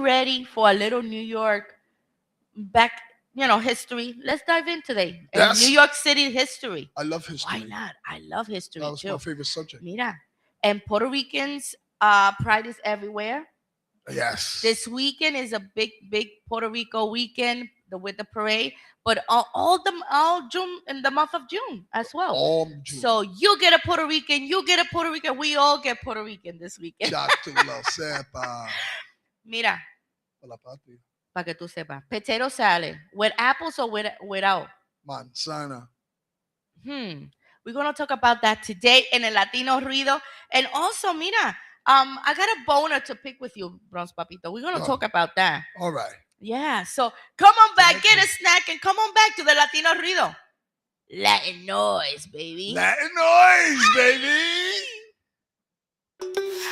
ready for a little New York back, history? Let's dive in today. And New Yes. York City history. I love history. Why not? I love history That was my too. favorite subject. Mira, and Puerto Ricans, pride is everywhere. Yes. This weekend is a big, big Puerto Rico weekend with the parade, but all June in the month of June as well. All June. So you get a Puerto Rican, you get a Puerto Rican, we all get Puerto Rican this weekend. Ya tú lo sepas. Mira, Por la patria. para que tú sepas, potato salad with apples or without? Manzana. We're gonna talk about that today in el Latino Ruido, and also, mira, I got a boner to pick with you, Bronxpapito. We're gonna talk about that. All right. Yeah, so come on back, get a snack, and come on back to the Latino Ruido. Latin noise, baby. Latin noise, baby.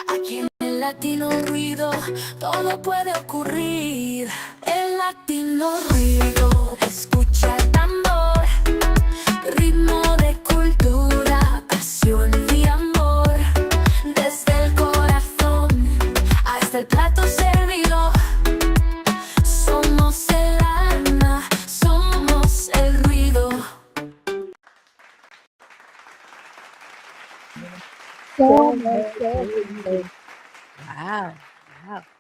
Aquí en el Latino Ruido todo puede ocurrir. El Latino Ruido, escucha el tambor, ritmo de cultura, pasión y amor, desde el corazón hasta el plato servido. Somos el alma, somos el ruido. Wow.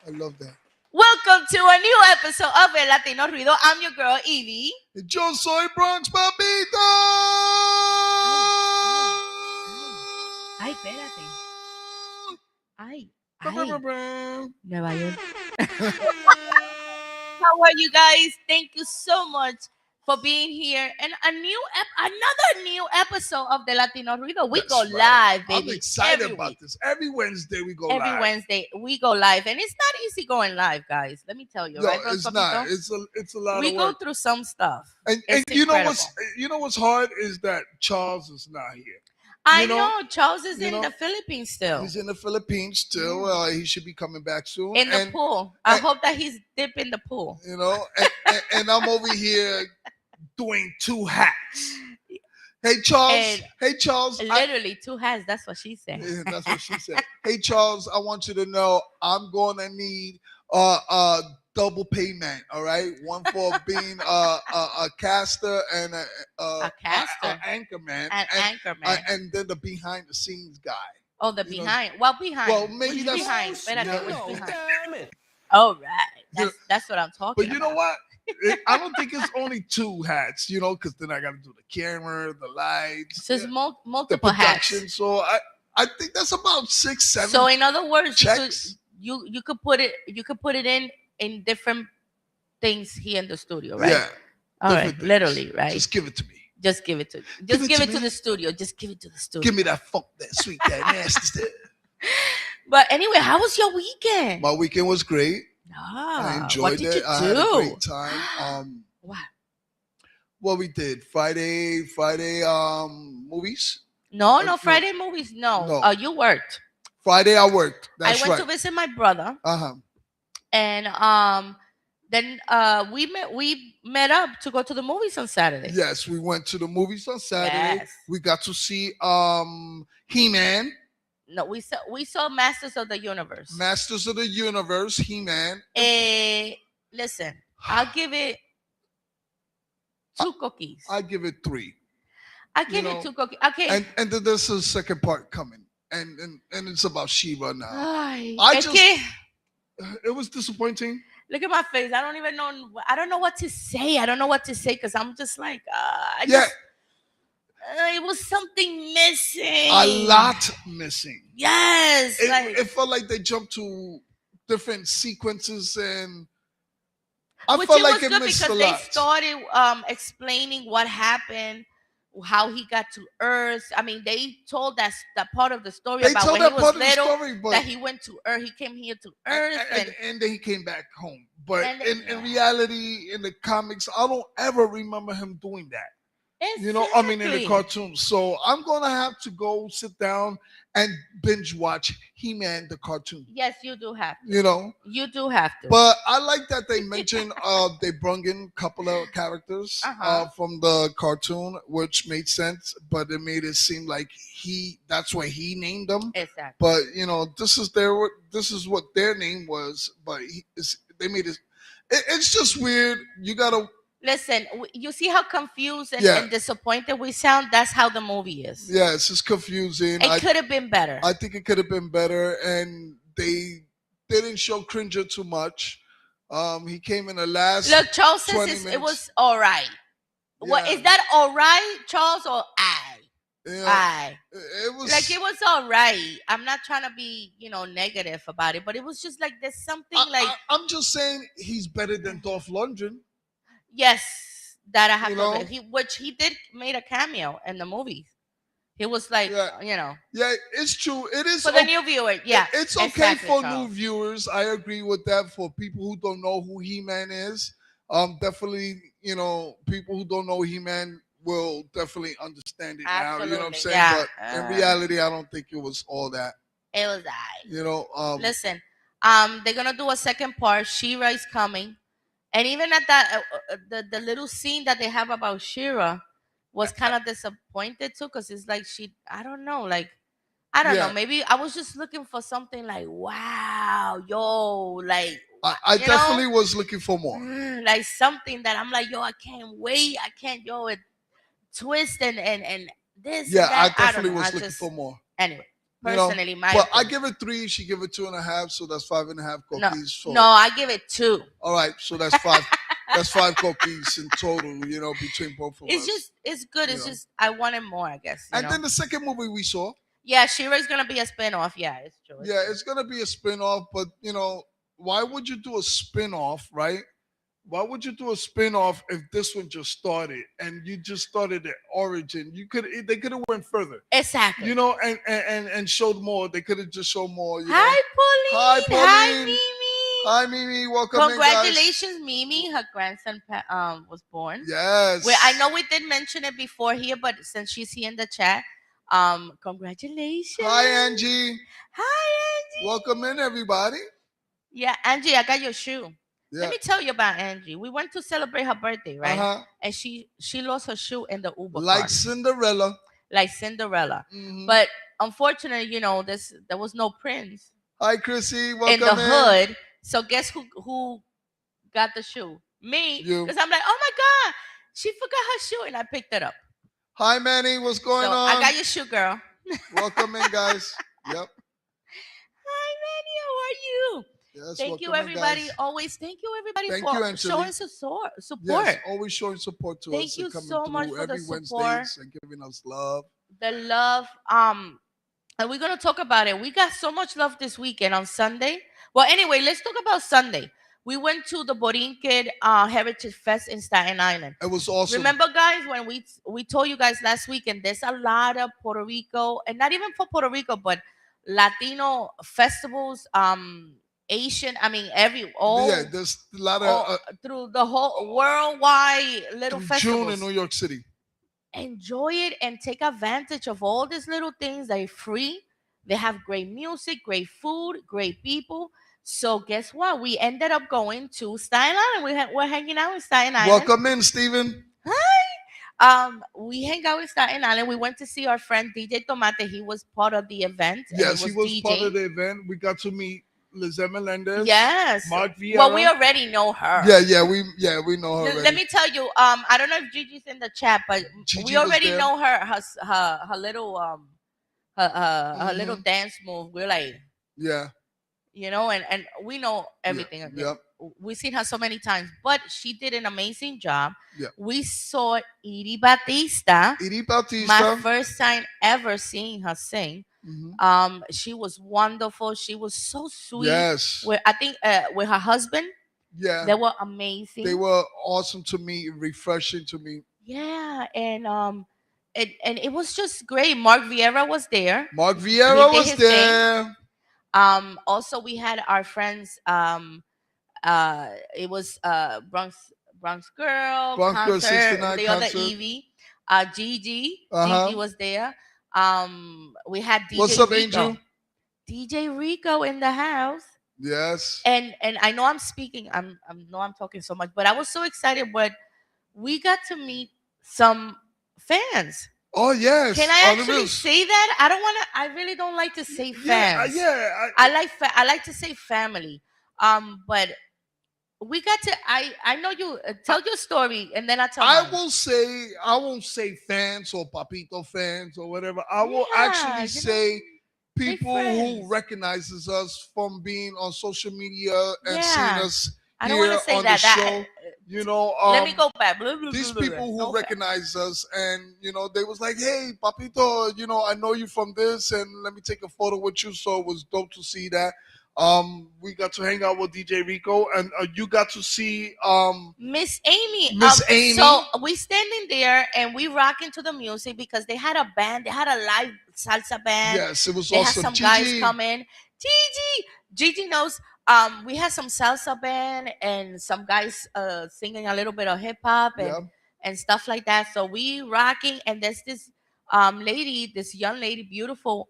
I love that. Welcome to a new episode of El Latino Ruido. I'm your girl, Evie. Yo soy Bronxpapito. Ay, espérate. Ay. Ba-ba-ba-ba. Nueva York. How are you guys? Thank you so much for being here and another new episode of the Latino Ruido. We That's go right. live, baby. I'm excited every about week. this. Every Wednesday we go live. Every Wednesday we go live, and it's not easy going live, guys. Let me tell you, No, right? it's Bronxpapito? not. It's a lot We of go work. through some stuff. And It's you know incredible. what's hard is that Charles is not here. I know Charles is in know, the Philippines still. He's in the Philippines still. He should be coming back soon. In the pool. I hope that he's dipping the pool. You know, and I'm over here doing two hats. Hey Charles. Literally 2 hats. That's what she said. Yeah, that's what she said. Hey Charles, I want you to know I'm gonna need double payment. All right, one for being a caster and a anchorman, and then the behind the scenes guy. Oh, the behind. Well, behind. Well, maybe that's behind. behind. Damn it. All right. That's what I'm talking about. But you know what? I don't think it's only 2 hats, because then I got to do the camera, the lights, so it's multiple the production. hats. So I think that's about 6, 7. So in other words, checks. you could put it in different things here in the studio, right? Yeah. All right. Literally, right? Just give it to me. Just give it to the studio. Just give it to the studio. Give me that funk, that sweet, that nasty stuff. But anyway, how was your weekend? My weekend was great. Ah, I enjoyed what did it. you do? I had a great time. What? What we did Friday movies. No, Friday movies. No. You worked. Friday I worked. That's I went to visit my brother. And then we met up to go to the movies on Saturday. Yes, we went to the movies on Saturday. Yes. We got to see He-Man. No, we saw Masters of the Universe. Masters of the Universe, He-Man. Listen, I'll give it 2 cookies. I give it 3. I give it 2 cookies. Okay. And then there's a second part coming, and it's about Shiva now. Ay, it was disappointing. Look at my face. I don't even know. I don't know what to say. Because I'm just like, it was something missing. A lot missing. Yes. It felt like they jumped to different sequences, and I it felt like was it good missed a because lot. they started explaining what happened, how he got to Earth. I mean, they told that part of the story about when he was little, that he went to Earth. He came here to Earth, and then he came back home. But in reality, in the comics, I don't ever remember him doing that. Exactly. In the cartoon. So I'm gonna have to go sit down and binge watch He-Man the cartoon. Yes, you do have to. You do have to. But I like that they mentioned they brought in a couple of characters from the cartoon, which made sense, but it made it seem like that's why he named them. Exactly. But this is what their name was, but they made it. It's just weird. You gotta listen. You see how confused and disappointed we sound. That's how the movie is. Yeah, it's just confusing. It could have been better. I think it could have been better, and they didn't show Cringer too much. He came in the last. Look, Charles says it was all right. Yeah. What is that? All right, Charles, or I? Yeah, it was like it was all right. I'm not trying to be, negative about it, but it was just like there's something I'm just saying he's better than Dolph Lundgren. Yes, that I have to admit. Which he did made a cameo in the movies. He was like, Yeah, it's true. It is for the new viewer. Yeah, it's okay for new viewers. I agree with that. For people who don't know who He-Man is, definitely, people who don't know He-Man will definitely understand it now. You know what I'm saying? Yeah. But in reality, I don't think it was all that. It was that. Listen, they're gonna do a second part. She-Ra is coming, and even at that, the little scene that they have about She-Ra was kind of disappointed too, because it's like I don't know, maybe I was just looking for something like, wow, yo, like I definitely was looking for more, like something that I'm like, yo, I can't wait, it twist and this. Yeah, and that. I definitely was looking for more. Anyway, personally, my but I give it 3. She give it 2.5, so that's 5.5 cookies. No, I give it 2. All right, so that's 5. That's 5 cookies in total, between both of us. It's good. It's just I wanted more, I guess. And then the second movie we saw. Yeah, She-Ra's gonna be a spinoff. Yeah, it's true. It's gonna be a spinoff, but why would you do a spinoff, right? Why would you do a spinoff if this one just started and you just started the origin? They could have went further. Exactly. And showed more. They could have just showed more. Hi, Pauline. Hi, Mimi. Hi, Mimi. Welcome. Congratulations, Mimi. Her grandson was born. Yes. I know we did mention it before here, but since she's here in the chat, congratulations. Hi, Angie. Hi, Angie. Welcome in, everybody. Yeah, Angie, I got your shoe. Yeah. Let me tell you about Angie. We went to celebrate her birthday, right? Uh-huh. And she lost her shoe in the Uber like car. Cinderella. Like Cinderella. Mm-hmm. But unfortunately, there was no prince. Hi, Chrissy. Welcome in the hood. So guess who got the shoe? Me. Because I'm like, oh my God, she forgot her shoe, and I picked it up. Hi, Manny. What's going on? I got your shoe, girl. Welcome in, guys. Yep. Hi, Manny. How are you? Yes, thank you, everybody. In, always thank you, everybody, for showing support. Yes, always showing support to us. Thank you so much for the support Wednesdays and giving us love. The love. And we're gonna talk about it. We got so much love this weekend on Sunday. Well, anyway, let's talk about Sunday. We went to the Borinquen Heritage Fest in Staten Island. It was awesome. Remember, guys, when we told you guys last weekend, there's a lot of Puerto Rico, and not even for Puerto Rico, but Latino festivals. Asian, there's a lot of through the whole worldwide little festivals. June in New York City. Enjoy it and take advantage of all these little things. They're free. They have great music, great food, great people. So guess what? We ended up going to Staten Island. We're hanging out in Staten Island. Welcome in, Steven. Hi. We hang out in Staten Island. We went to see our friend DJ Tomate. He was part of the event. Yes, he was part of the event. We got to meet Lizette Melendez. Yes. Mark Vieira. Well, we already know her. We know her. Let me tell you. I don't know if Gigi's in the chat, but we already know her. Her little her little dance move. We're like, and we know everything. Yep. We've seen her so many times, but she did an amazing job. Yeah. We saw Edie Batista. My first time ever seeing her sing. Mm-hmm. She was wonderful. She was so sweet. Yes. With her husband. Yeah. They were amazing. They were awesome to me, refreshing to me. Yeah, and it was just great. Mark Vieira was there. Mark Vieira was there. Thing. Also we had our friends. It was Bronx Girl concert. 69 the concert. Other Evie, Gigi. Gigi was there. We had DJ What's up, Rico. Angel? DJ Rico in the house. Yes. And I know I'm speaking. I'm talking so much, but I was so excited. But we got to meet some fans. Oh yes. Can I actually say that? I don't want to. I really don't like to say fans. Yeah. I like to say family. But we got to. I know you. Tell your story, and then I tell I mine. will say, I won't say fans or Papito fans or whatever. I will Yeah, actually say big people who friends. recognizes us from being on social media and seeing Yeah. us I don't want here to say on the that. show. You know, Let me go back. these people who No offense. recognize us, and they was like, hey Papito, I know you from this, and let me take a photo with you. So it was dope to see that. We got to hang out with DJ Rico, and you got to see Miss Amy. Miss Amy. So we standing there and we rocking to the music because they had a band. They had a live salsa band. Yes, it was They had awesome. some Gigi. guys coming. Gigi knows. We had some salsa band and some guys singing a little bit of hip hop and stuff like that. So we rocking, and there's this lady, this young lady, beautiful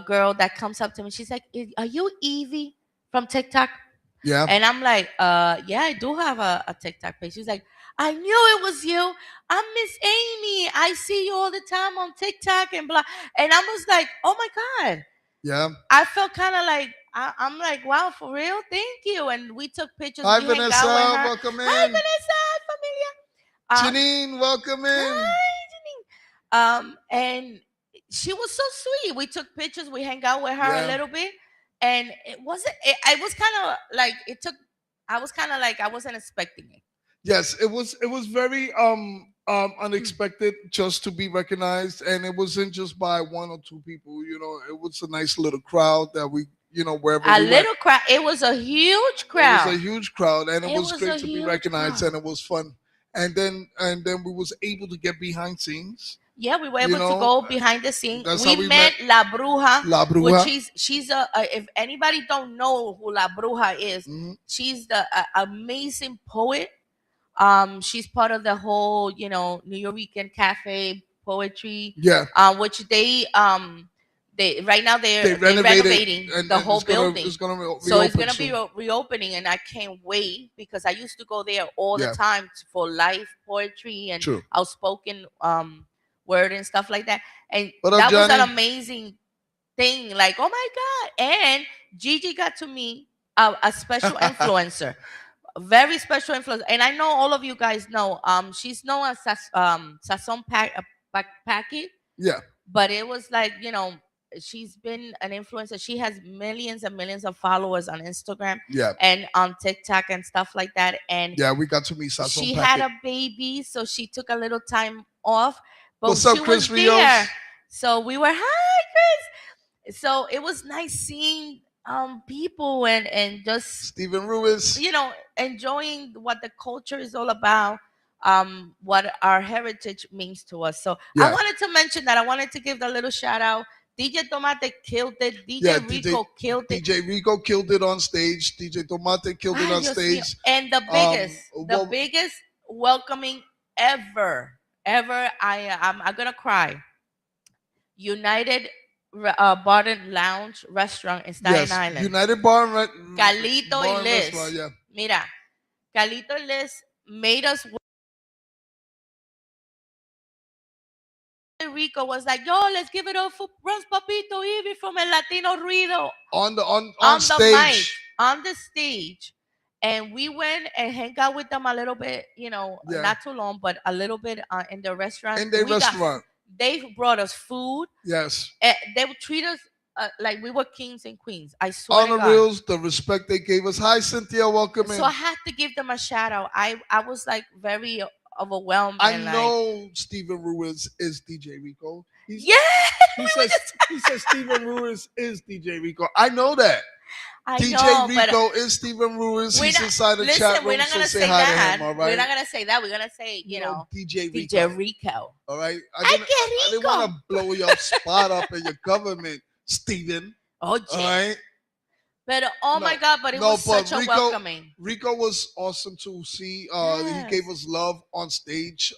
girl that comes up to me. She's like, "Are you Evie from TikTok?" Yeah. And I'm like, yeah, I do have a TikTok page. She's like, I knew it was you. I'm Miss Amy. I see you all the time on TikTok and blah. And I was like, oh my God. Yeah. I felt kind of like, I'm like, wow, for real? Thank you. And we took pictures. Hi, we Vanessa. hang out with her. Welcome in. Hi, Vanessa. Familia. Janine, welcome in. Hi, Janine. And she was so sweet. We took pictures. We hang out with her a little bit. And it wasn't, I was kind of like, I was kind of like, I wasn't expecting it. Yes, it was very unexpected just to be recognized, and it wasn't just by one or two people. It was a nice little crowd that we, wherever a we little went, crowd. It was a huge crowd. It was a huge crowd, and it was great to be recognized, crowd. and it was fun. And then we was able to get behind scenes. Yeah, we were able to go behind the scenes. That's we how we met La Bruja. La Bruja. Which she's a if anybody don't know who La Bruja is, she's the amazing poet. She's part of the whole, New York Weekend Cafe poetry. Yeah. Which they right now they're renovating the whole building. It's gonna be reopening, and I can't wait because I used to go there all the time for live poetry and outspoken word and stuff like that. And that was an amazing thing. Like, oh my God. And Gigi got to meet a special influencer. Very special influencer. And I know all of you guys know she's known as Sazon Packet. Yeah. But it was like, she's been an influencer. She has millions and millions of followers on Instagram and on TikTok and stuff like that. And yeah, we got to meet Sazon She Packet. had a baby, so she took a little time off. But what's up, Chris Rios? There. So we were, hi, Chris. So it was nice seeing people and just Stephen Ruiz, enjoying what the culture is all about, what our heritage means to us. So I wanted to mention that. I wanted to give a little shout out. DJ Tomate killed it. DJ Rico killed it. DJ Rico killed it on stage. DJ Tomate killed it on stage. And the biggest welcoming ever. I'm gonna cry. United Bar and Lounge Restaurant in Staten Island. United Bar and Calito y Liz. Mira, Calito y Liz made us. Rico was like, yo, let's give it up for Bronxpapito Evie from El Latino Rudio. On stage. The mic, on the stage. And we went and hang out with them a little bit, not too long, but a little bit in the restaurant. They brought us food. Yes. They would treat us like we were kings and queens. I swear on to the God. reels, the respect they gave us. Hi, Cynthia, welcome in. So I had to give them a shout out. I was like very overwhelmed. I know Stephen Ruiz is DJ Rico. He says Stephen Ruiz is DJ Rico. I know that. DJ Rico is Stephen Ruiz. He's inside the chat room. We're not gonna say hi that. To him, all right? We're not gonna say that. We're gonna say, DJ Rico. DJ Rico. All right. I didn't want to blow your spot up in your government, Stephen. Oh, all right. But my God! But it was such a welcoming. Rico was awesome to see. He gave us love on stage.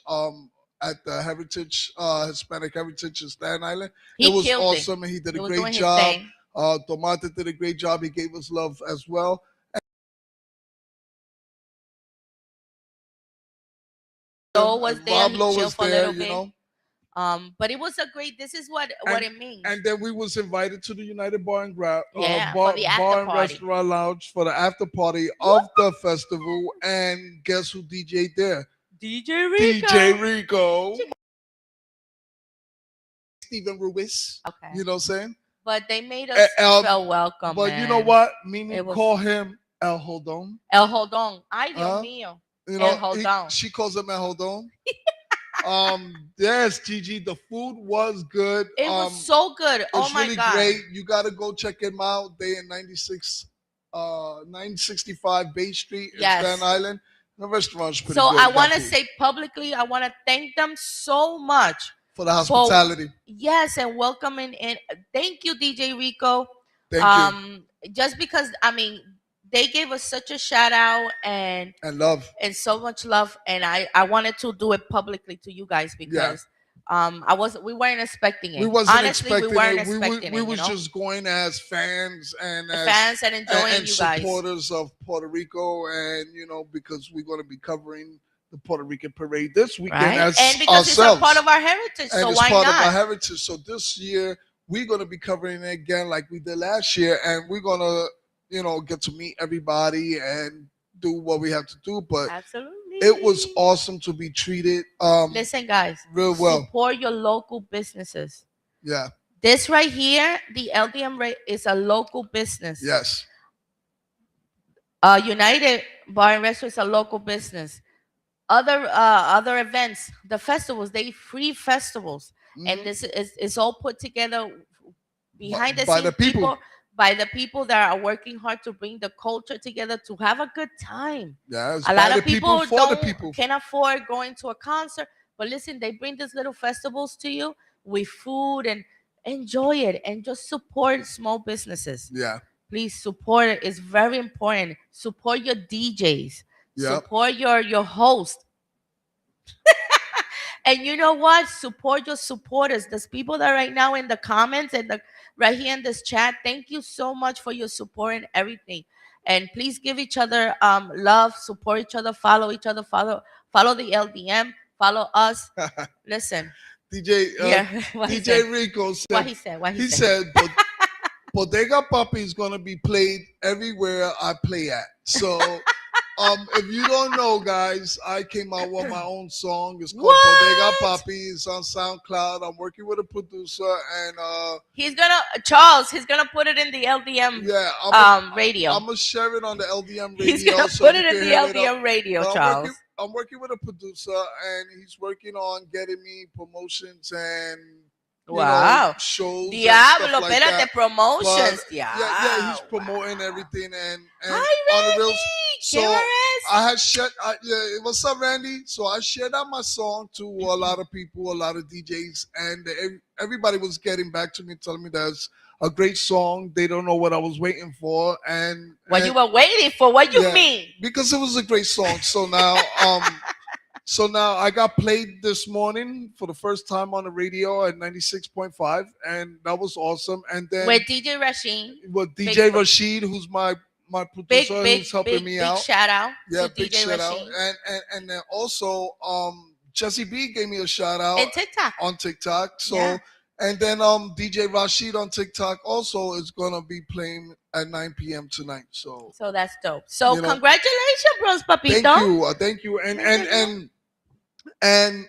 At the Heritage, Hispanic Heritage in Staten Island. It was awesome, and he did a great job. Tomate did a great job. He gave us love as well. Lowe was there. Rob Lowe was there, But it was a great. This is what it means. And then we was invited to the United Bar and Grab, for the after Bar and party. Restaurant Lounge for the after party of the festival. And guess who DJ'd there? DJ Rico. DJ Rico. Steven Ruiz. Okay. You know what I'm saying? But they made us feel welcome. But man. you know what? Mimi call him El Jodon. El Jodon. Ay, Dios mío. You know, El Jodon. She calls him El Jodon. Yes, Gigi, the food was good. It was so good. Oh my God. Great. You gotta go check him out. They in 965 Bay Street in Staten Island. The restaurant's pretty good. So I want to say publicly, I want to thank them so much for the hospitality. Yes, and welcoming in. Thank you, DJ Rico. Thank you. Just because they gave us such a shout out and love and so much love, and I wanted to do it publicly to you guys because we weren't expecting it. We wasn't Honestly, expecting we weren't it. expecting We it. was just going as fans and enjoying and you guys, supporters of Puerto Rico, and because we're going to be covering the Puerto Rican parade this weekend and because ourselves. It's a part of our heritage, and so it's why part not? of our heritage. So this year we're going to be covering it again like we did last year, and we're going to get to meet everybody and do what we have to do. But absolutely, it was awesome to be treated. Listen, guys, real well. Support your local businesses. Yeah. This right here, the LDM rate is a local business. Yes. United Bar and Restaurant is a local business. Other events, the festivals, they free festivals, and this is all put together behind the scenes by the people that are working hard to bring the culture together to have a good time. Yeah, a lot of people can't afford going to a concert, but listen, they bring these little festivals to you with food and enjoy it and just support small businesses. Yeah. Please support it. It's very important. Support your DJs. Yep. Support your host. And you know what? Support your supporters. There's people that right now in the comments and right here in this chat. Thank you so much for your support and everything. And please give each other love, support each other, follow each other, follow the LDM, follow us. Listen. DJ Rico said. What he said. He said Bodega Papi is going to be played everywhere I play at. So if you don't know, guys, I came out with my own song. It's called Bodega Papi. It's on SoundCloud. I'm working with a producer, and he's gonna put it in the LDM radio. I'm gonna share it on the LDM radio. He's gonna put it in the LDM radio, Charles. I'm working with a producer, and he's working on getting me promotions and shows. Diablo, like espérate, promotions. Yeah, he's promoting everything and on the reels. So I had shared. What's up, Randy? So I shared out my song to a lot of people, a lot of DJs, and everybody was getting back to me, telling me that's a great song. They don't know what I was waiting for, and what you were waiting for. What you mean? Because it was a great song. So now, So now I got played this morning for the first time on the radio at 96.5, and that was awesome. And then with DJ Rashid, Rashid, who's my producer, who's helping me out. Big shout out. Yeah, to big DJ shout out. Rashid. And then also Jesse B gave me a shout out on TikTok. So and then DJ Rashid on TikTok also is gonna be playing at 9 p.m. tonight. So that's dope. So congratulations, Bronxpapito. Thank you. And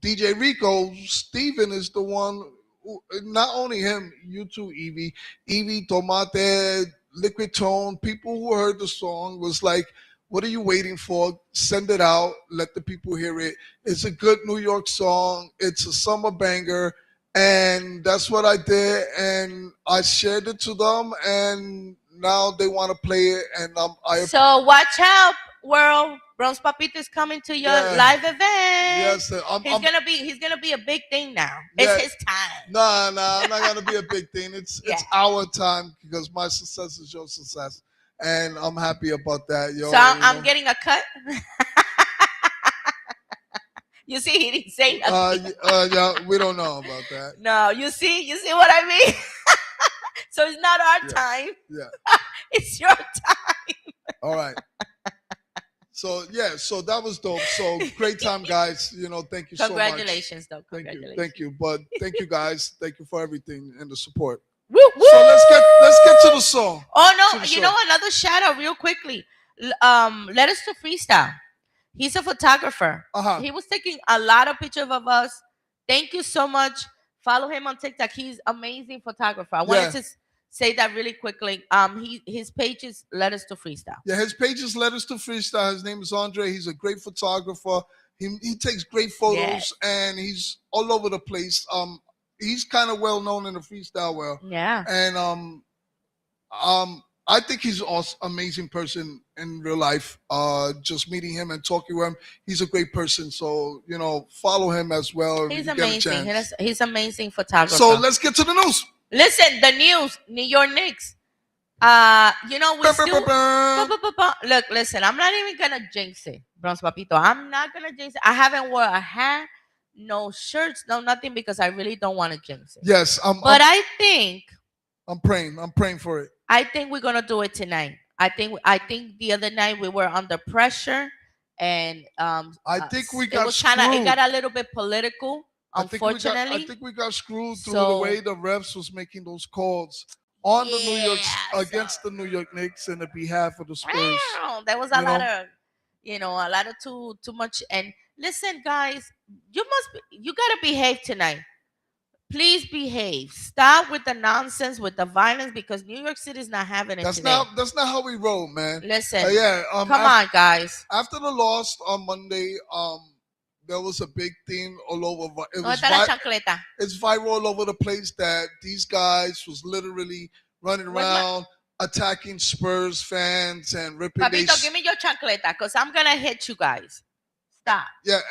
DJ Rico, Steven is the one who, not only him, you too, Evie, Tomate, Liquid Tone, people who heard the song was like, what are you waiting for? Send it out. Let the people hear it. It's a good New York song. It's a summer banger. And that's what I did. And I shared it to them. And now they want to play it. And so watch out, world. Bronxpapito is coming to your live event. Yes, he's gonna be a big thing now. It's his time. No, I'm not gonna be a big thing. It's our time because my success is your success, and I'm happy about that. So I'm getting a cut. You see, he didn't say nothing. Yeah, we don't know about that. No, you see what I mean. So it's not our time. Yeah, it's your time. All right. So that was dope. So great time, guys. Thank you so much. Congratulations, though. Thank you, Congratulations. thank you. But thank you, guys. Thank you for everything and the support. Woo, woo! So let's get to the song. Oh To no, the you show. know another shout out real quickly. Let us to freestyle. He's a photographer. Uh-huh. He was taking a lot of pictures of us. Thank you so much. Follow him on TikTok. He's amazing photographer. I wanted to say that really quickly. His page is Let Us to Freestyle. Yeah, his page is Let Us to Freestyle. His name is Andre. He's a great photographer. He takes great photos and he's all over the place. He's kind of well known in the freestyle world. Yeah. And I think he's an amazing person in real life. Just meeting him and talking with him, he's a great person. So follow him as well. He's amazing. He's amazing photographer. So let's get to the news. Listen, the news. New York Knicks. We still look. Listen, I'm not even gonna jinx it, Bronxpapito. I'm not gonna jinx it. I haven't worn a hat, no shirts, no nothing because I really don't want to jinx it. Yes, but I think I'm praying. I'm praying for it. I think we're gonna do it tonight. I think the other night we were under pressure, and I think we got it was screwed. it got a little bit political. Unfortunately, I think we got screwed through the way the refs was making those calls on the New York against the New York Knicks and the behalf of the Spurs. There was a lot of too much. And listen, guys, you gotta behave tonight. Please behave. Stop with the nonsense, with the violence, because New York City is not having it today. That's not how we roll, man. Listen, come on, guys. After the loss on Monday, there was a big theme all over. It's viral all over the place that these guys was literally running around attacking Spurs fans and ripping. Papito, give me your chancleta, because I'm gonna hit you guys. Stop. Yeah,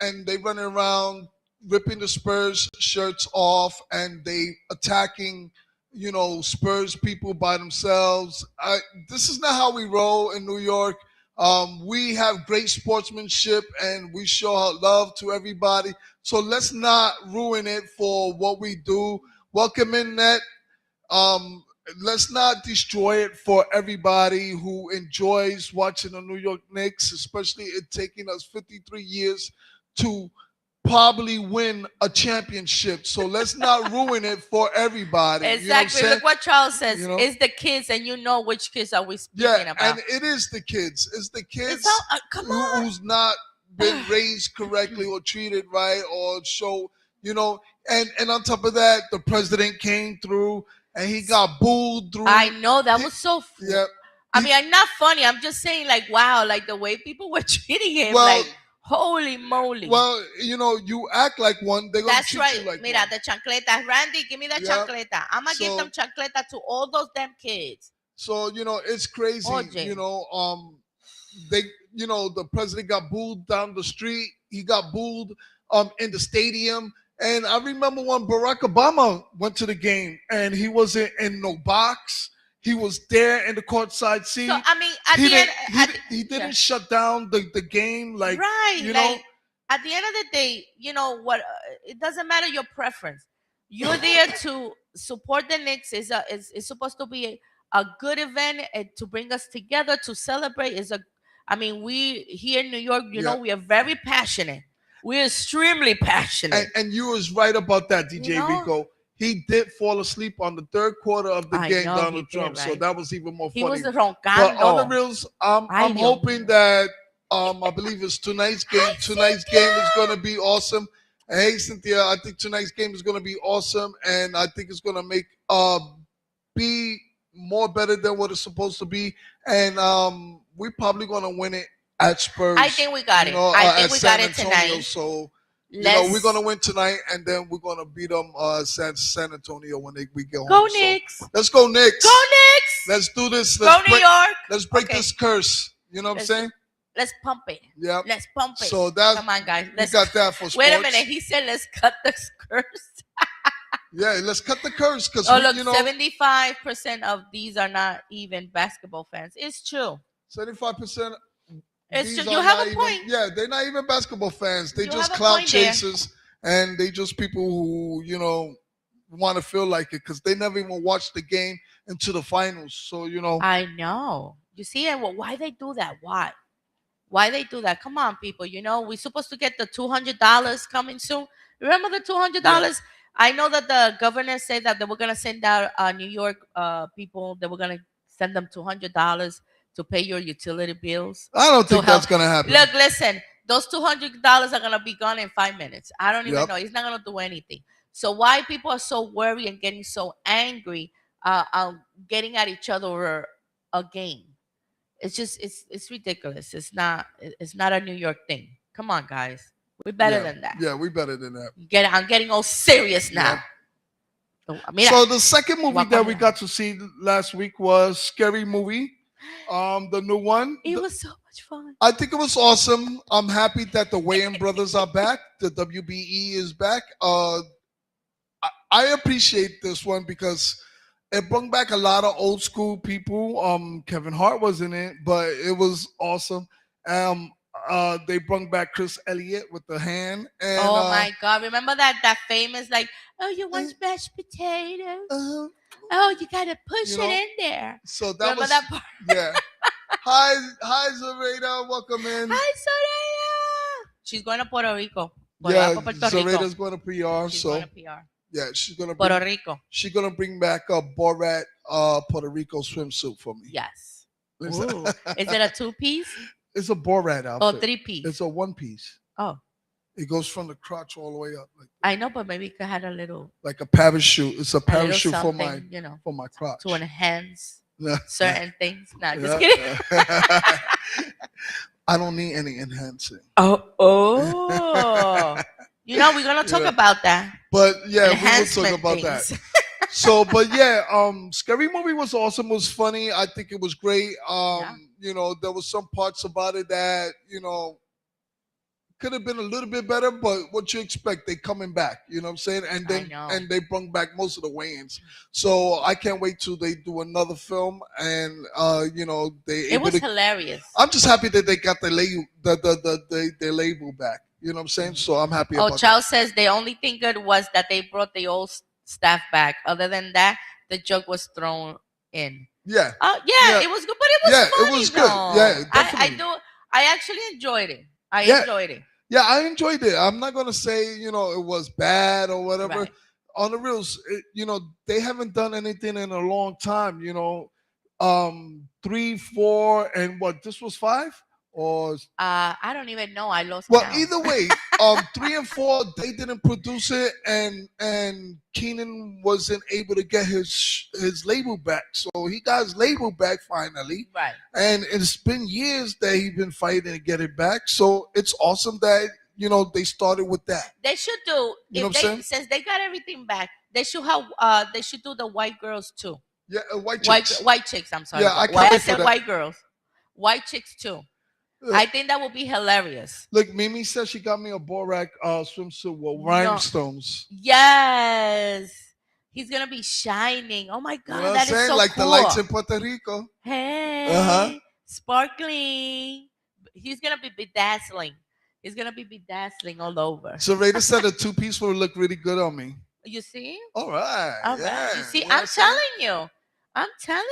and they running around ripping the Spurs shirts off, and they attacking, Spurs people by themselves. This is not how we roll in New York. We have great sportsmanship and we show our love to everybody. So let's not ruin it for what we do. Welcome in net. Let's not destroy it for everybody who enjoys watching the New York Knicks, especially it taking us 53 years to probably win a championship. So let's not ruin it for everybody. Exactly. Look what Charles says. It's the kids, and you know which kids are we speaking about. And it is the kids. It's the kids who's not been raised correctly or treated right or show, and on top of that, the president came through and he got booed through. I know, that was so funny. I mean, I'm not funny. I'm just saying, like, wow, like the way people were treating him, like, holy moly. Well, you act like one, they're going to treat you like Mira, one. the chancleta. Randy, give me the chancleta. I'm going to give them chancleta to all those damn kids. So, it's crazy. The president got booed down the street. He got booed in the stadium. And I remember when Barack Obama went to the game and he wasn't in no box. He was there in the courtside seat. So, I mean, he didn't shut down the game. Like, like, at the end of the day, what? It doesn't matter your preference. You're there to support the Knicks. It's supposed to be a good event to bring us together, to celebrate. We here in New York, we are very passionate. We're extremely passionate. And you was right about that, DJ Rico. He did fall asleep on the third quarter of the game, Donald Trump. Right? So that was even more funny. He was roncando. But on the reals, I'm hoping that I believe it's tonight's game. Tonight's game is going to be awesome. And hey, Cynthia, I think tonight's game is going to be awesome, and I think it's going to make be more better than what it's supposed to be. And we're probably going to win it at Spurs. I think we got it. I think we got it tonight. So we're gonna win tonight, and then we're gonna beat them San Antonio when we get home. Go Knicks! So, let's go Knicks! Go Knicks! Let's do this. Go New York! Let's break this curse. You know what I'm saying? Let's pump it. Yeah. Let's pump it. So that's come on, guys. We got that for sports. Wait a minute. He said, "Let's cut the curse." Yeah, let's cut the curse because 75% of these are not even basketball fans. It's true. 75%. It's true. You have a point. Yeah, they're not even basketball fans. They just clout chasers, and they just people who want to feel like it because they never even watched the game into the finals. So I know. You see, why they do that? Why? Why they do that? Come on, people. We're supposed to get the $200 coming soon. Remember the $200? I know that the governor said that they were gonna send out New York people. They were gonna send them $200 to pay your utility bills. I don't think help. that's gonna happen. Look, listen. Those $200 are gonna be gone in 5 minutes. I don't even know. It's not gonna do anything. So why people are so worried and getting so angry, getting at each other again? It's just it's ridiculous. It's not a New York thing. Come on, guys. We're better than that. Yeah, we're better than that. I'm getting all serious now. So the second movie that we got to see last week was Scary Movie, the new one. It was so much fun. I think it was awesome. I'm happy that the Wayans brothers are back. The WBE is back. I appreciate this one because it brought back a lot of old school people. Kevin Hart was in it, but it was awesome. They brought back Chris Elliott with the hand. And, oh my God! Remember that famous oh, you want mashed potatoes? Oh, you gotta push it in there. So that remember was that part? Yeah. Hi, Zoraida. Welcome in. Hi, Zoraida. She's going to Puerto Rico. Zoraida's going to PR. She's going to PR. Yeah, she's gonna Puerto Rico. She's gonna bring back a Borat Puerto Rico swimsuit for me. Yes. Is it a 2-piece? It's a Borat outfit. Oh, 3-piece. It's a 1-piece. Oh. It goes from the crotch all the way up. I know, but maybe it could have a little. Like a parachute. It's a parachute for my crotch. To enhance certain things. Nah, just kidding. I don't need any enhancing. Oh. We're gonna talk about that. But yeah, we will talk about that. So, but yeah, Scary Movie was awesome. It was funny. I think it was great. There was some parts about it that could have been a little bit better, but what you expect, they coming back. You know what I'm saying? And then they brought back most of the Wayans. So I can't wait till they do another film. And it was hilarious. I'm just happy that they got the label back. You know what I'm saying? So I'm happy about Charles says the only thing good was that they brought the old staff back. Other than that, the joke was thrown in. Yeah. It was good, but it was funny, it was good. Yeah, definitely. I actually enjoyed it. I enjoyed it. Yeah, I enjoyed it. I'm not going to say, it was bad or whatever. Right. On the reals, they haven't done anything in a long time, 3, 4, and what, this was 5? Or I don't even know. I lost count. Well, either way, 3 and 4, they didn't produce it, and Keenan wasn't able to get his label back. So he got his label back finally. Right. And it's been years that he's been fighting to get it back. So it's awesome that they started with that. They should do. Since they got everything back, they should have. They should do the white girls too. Yeah, white chicks. White chicks. I'm sorry. Yeah, I said white girls. White chicks too. I think that would be hilarious. Look, Mimi said she got me a Borat swimsuit with rhinestones. Yes. He's going to be shining. Oh, my God. That is so like cool. The lights in Puerto Rico. Hey. Sparkling. He's going to be bedazzling. He's going to be bedazzling all over. So Rita said a 2-piece will look really good on me. You see? All right. All right. You see, I'm telling you. I'm too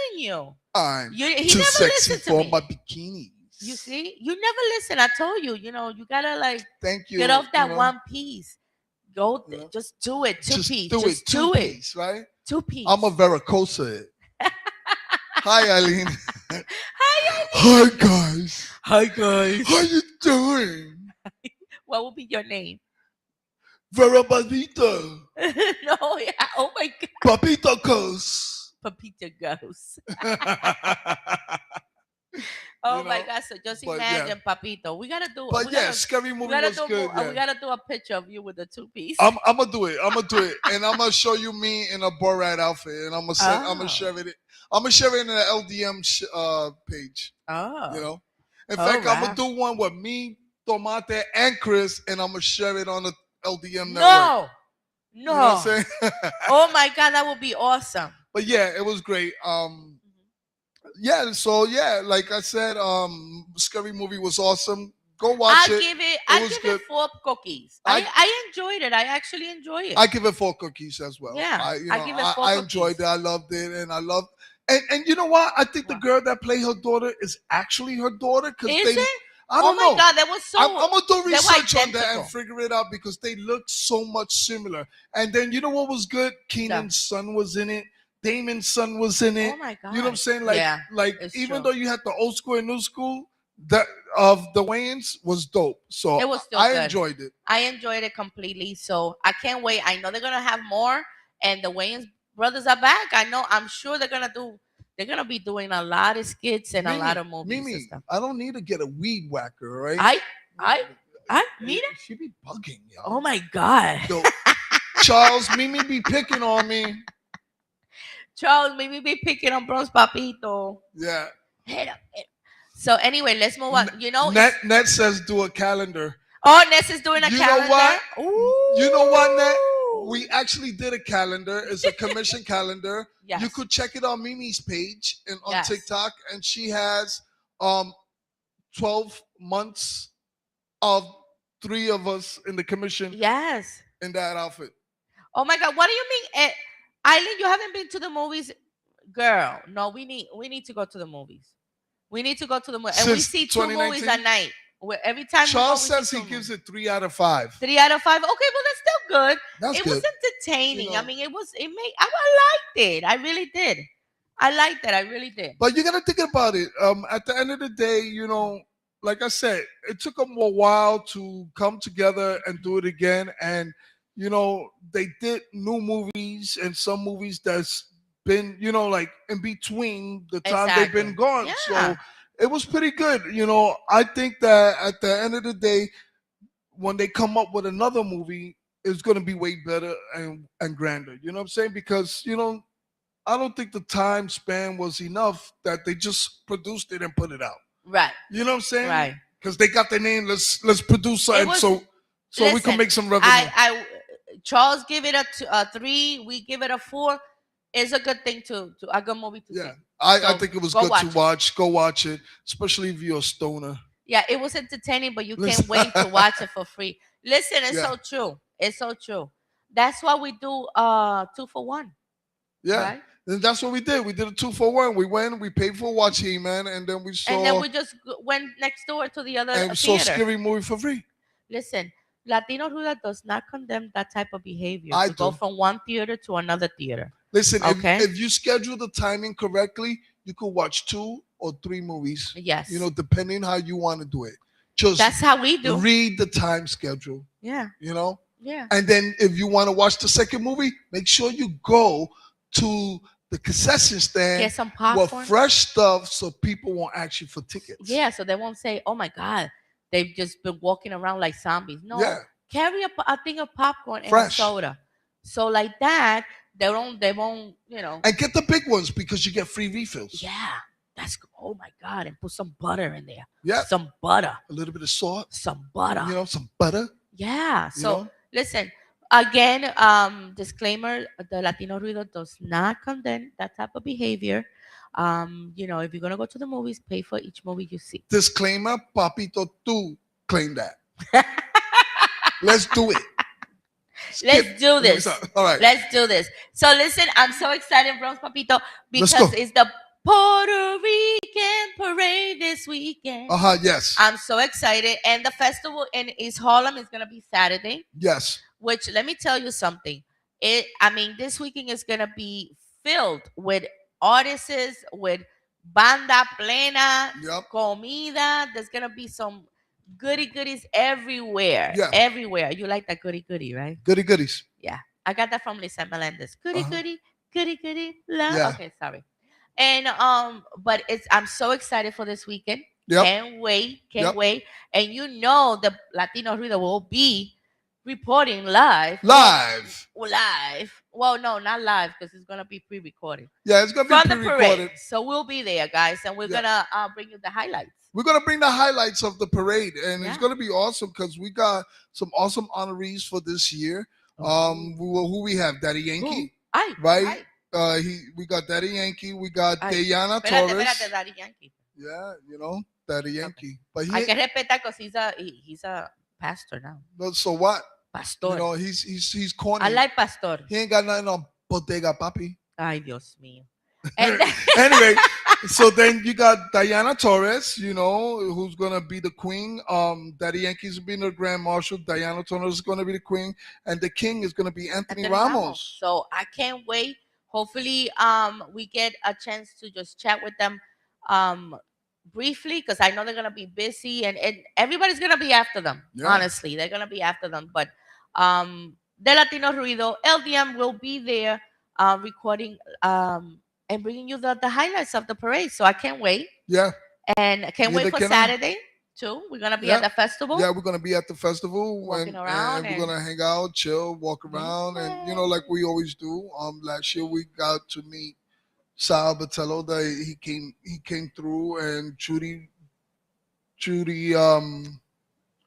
never sexy for my bikini. You see, you never listen. I told you, you gotta thank you. Get off that 1 piece. Go, just do it. 2-piece. Just do it. 2-piece, right? 2-piece. I'm a Vericosa it. Hi, Eileen. Hi, Eileen. Hi, guys. How you doing? What will be your name? Vera Papito. No, yeah. Oh my God. Papito goes. Papito goes. Oh my God! So just imagine, Papito. We gotta do. But Scary Movie was good. We gotta do a picture of you with the 2-piece. I'm gonna do it. And I'm gonna show you me in a Borat outfit, and I'm gonna share it. I'm gonna share it in the LDM page. Oh. In fact, I'm gonna do one with me, Tomate, and Chris, and I'm gonna share it on the LDM network. No. You know what I'm saying? Oh my God, that would be awesome. But yeah, it was great. Like I said, Scary Movie was awesome. Go watch it. I give it 4 cookies. I enjoyed it. I actually enjoyed it. I give it 4 cookies as well. Yeah, I give it 4 I enjoyed it. I loved it, and I loved. And you know what? I think the girl that played her daughter is actually her daughter. Is it? I Oh don't my know. God, they were so. I'm gonna do they were research on that and identical. figure it out because they look so much similar. And then you know what was good? Yeah. Keenan's son was in it. Damon's son was in it. Oh my God. You know what I'm saying? Like, Yeah, like it's even true. though you had the old school and new school, that of the Wayans was dope. So It was still I good. enjoyed it. I enjoyed it completely. So I can't wait. I know they're gonna have more, and the Wayans brothers are back. I know. I'm sure they're gonna do. They're gonna be doing a lot of skits and a lot of movies and Mimi, stuff. I don't need to get a weed whacker, right? I, I, Mira. She be bugging, yo. Oh my God. Yo, Charles, Mimi be picking on me. Charles, maybe be picking on Bronxpapito. Yeah. Hit him, hit him. So anyway, let's move on. You know, Net says do a calendar. oh, Ness is doing a You calendar. know what? Ooh. You know what, Net? We actually did a calendar. It's a commission calendar. Yes. You could check it on Mimi's page and on Yes. TikTok, and she has 12 months of 3 of us in the commission Yes. in that outfit. Oh my God, what do you mean, Eileen? You haven't been to the movies, girl? No, we need to go to the movies. We need to go to the movies, and we Since see 2 movies 2019? a night. Every time Charles we go, we says see he 2 gives movies. it 3 out of 5. 3 out of 5. Okay, well that's still good. That's It good. was entertaining. You know. I mean, it was. It made. I liked it. I really did. I liked it. I really did. But you got to think about it. At the end of the day, you know, like I said, it took them a while to come together and do it again. And, you know, they did new movies and some movies that's been, you know, like in between the time they've been gone. Yeah. So it was pretty good. You know, I think that at the end of the day, when they come up with another movie, it's going to be way better and grander. You know what I'm saying? Because, you know, I don't think the time span was enough that they just produced it and put it out. Right. You know what I'm saying? Right. Because they got their name. Let's produce something was- so we can Listen, make some revenue. Charles give it a 3. We give it a 4. It's a good thing to a good movie to see. I So, think it was go good watch to it. watch. Go watch it, especially if you're a stoner. Yeah, it was entertaining, but you Listen. can't wait to watch it for free. Listen, it's Yeah. so true. It's so true. That's why we do 2 for 1. Yeah. Right? And that's what we did. We did a 2 for 1. We went, we paid for watch He-Man, and then we saw And then we just went next door to the other and we saw theater. Scary Movie for free. Listen, Latino Rudio does not condemn that type of behavior. I to go do. from one theater to another theater. Listen, Okay. if you schedule the timing correctly, you could watch 2 or 3 movies. Yes. You know, depending how you want to do it. Just That's how we do. read the time schedule. Yeah. You know? Yeah. And then if you want to watch the second movie, make sure you go to the concession stand Get some with popcorn. fresh stuff so people won't ask you for tickets. Yeah, so they won't say, "Oh my God, they've just been walking around like zombies." No, Yeah. carry a thing of popcorn and Fresh. a soda. So like that, they won't, you know. And get the big ones because you get free refills. Yeah, that's oh my God, and put some butter in there. Yeah. Some butter, A little bit of salt. some butter. You know, some butter. Yeah. You So know? listen, again, disclaimer: the Latino Ruido does not condemn that type of behavior. You know, if you're gonna go to the movies, pay for each movie you see. Disclaimer, Papito too claim that. Let's do it. Let's do this. All right. Let's do this. So listen, I'm so excited, Bronxpapito, Let's because go. it's the Puerto Rican parade this weekend. Yes. I'm so excited. And the festival in East Harlem is gonna be Saturday, Yes. which let me tell you something. This weekend is gonna be filled with artists, with banda plena, Yep. comida. There's gonna be some goodies everywhere. Yeah. Everywhere. You like that goodie, right? Goody goodies. Yeah, I got that from Lisa Melendez. Goody, goody, love. Yeah. Okay, sorry. And but I'm so excited for this weekend. Yep. Can't wait, Yep. wait. And you know the Latino Ruido will be reporting live. Live. Well, no, not live because it's gonna be pre-recorded Yeah, it's gonna be from the pre-recorded. parade. So we'll be there, guys, and we're Yeah. gonna bring you the highlights. We're gonna bring the highlights of the parade, and it's Yeah. gonna be awesome because we got some awesome honorees for this year. Who we have? Daddy Yankee, Ay, right? ay. We got Daddy Yankee. We got Ay. Diana Espérate, Torres. espérate, Daddy Yankee. Yeah, you know Daddy Yankee. But Hay que he, respetar because he's a pastor now. so what? Pastor. You know he's corny. I like pastor. He ain't got nothing on bodega, papi. Ay, Dios mío. Anyway, so then you got Diana Torres, who's gonna be the queen. Daddy Yankee's being the grand marshal. Diana Torres is gonna be the queen, and the king is gonna be Anthony Ramos. So I can't wait. Hopefully, we get a chance to just chat with them, um, briefly, because I know they're gonna be busy, and everybody's gonna be after them. Yeah. Honestly, they're gonna be after them. But the Latino Ruido LDM will be there, recording, and bringing you the highlights of the parade. So I can't wait. Yeah. And I can't wait for Saturday too. We're gonna be at the festival. Yeah, we're gonna be at the festival, walking around, and we're gonna hang out, chill, walk around, and like we always do. Last year we got to meet Sal Batello. He came through, and Judy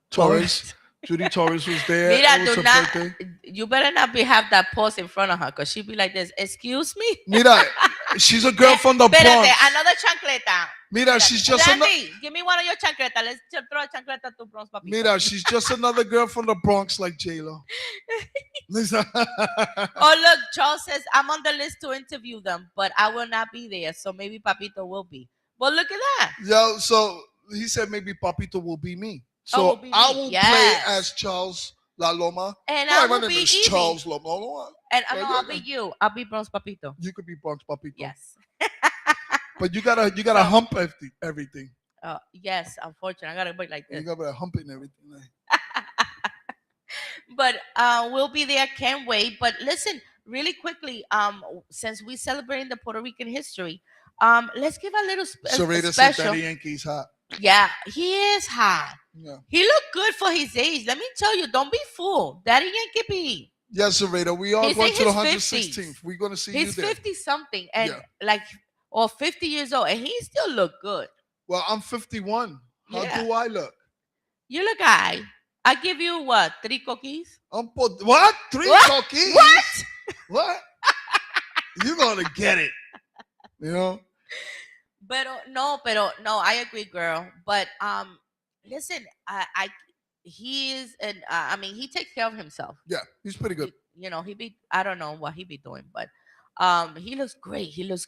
Torres. Judy Torres was there. Mira, you better not have that pose in front of her, because she'd be like this. Excuse me. Mira, she's a girl from the Bronx. Another chancleta. Mira, she's just Randy, give me one of your chancletas. Let's throw a chancleta to Bronx, Papito. Mira, she's just another girl from the Bronx like J-Lo. Oh, look, Charles says, I'm on the list to interview them, but I will not be there, so maybe Papito will be. But look at that. Yo, so he said maybe Papito will be me. So I will play as Charles La Loma. And I will be Evie. Charles La Loma. And I'll be you. I'll be Bronx Papito. You could be Bronx Papito. Yes. But you gotta hump everything. Yes, unfortunately, I gotta be like this. You gotta hump it and everything. But we'll be there. Can't wait. But listen, really quickly, since we're celebrating the Puerto Rican history, let's give a little special. Daddy Yankee's hot. Yeah, he is hot. Yeah. He looked good for his age. Let me tell you, don't be fooled. Daddy Yankee be. Yes, Sarita. We are going to the 116th. We're going to see you there. He's 50-something and or 50 years old, and he still look good. Well, I'm 51. How do I look? You look high. I give you what? 3 cookies? What? 3 cookies? What? You're going to get it. Pero no, I agree, girl. But listen, he is, and he takes care of himself. Yeah, he's pretty good. I don't know what he be doing, but he looks great. He looks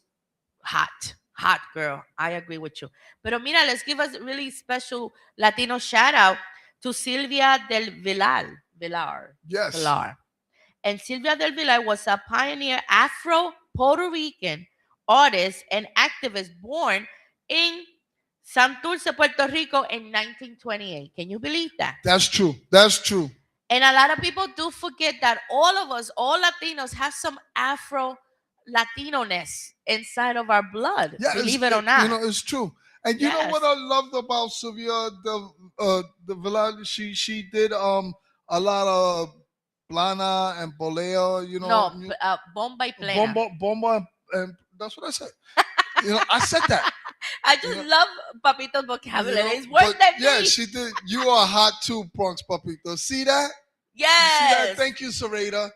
hot, girl. I agree with you. Pero mira, let's give us a really special Latino shout out to Silvia del Villar. Yes. Villar. And Silvia del Villar was a pioneer Afro-Puerto Rican artist and activist born in Santurce, Puerto Rico in 1928. Can you believe that? That's true. And a lot of people do forget that all of us, all Latinos, have some Afro-Latino-ness inside of our blood. Yeah, believe it or not. It's true. And you know what I loved about Sylvia the Villar? She did a lot of plana and boleo, bomba y plena. Bomba, and that's what I said. I said that. I just love Papito's vocabulary. It's worse than me. Yeah, she did. You are hot too, Bronx Papito. See that? Yes. Thank you, Sarita.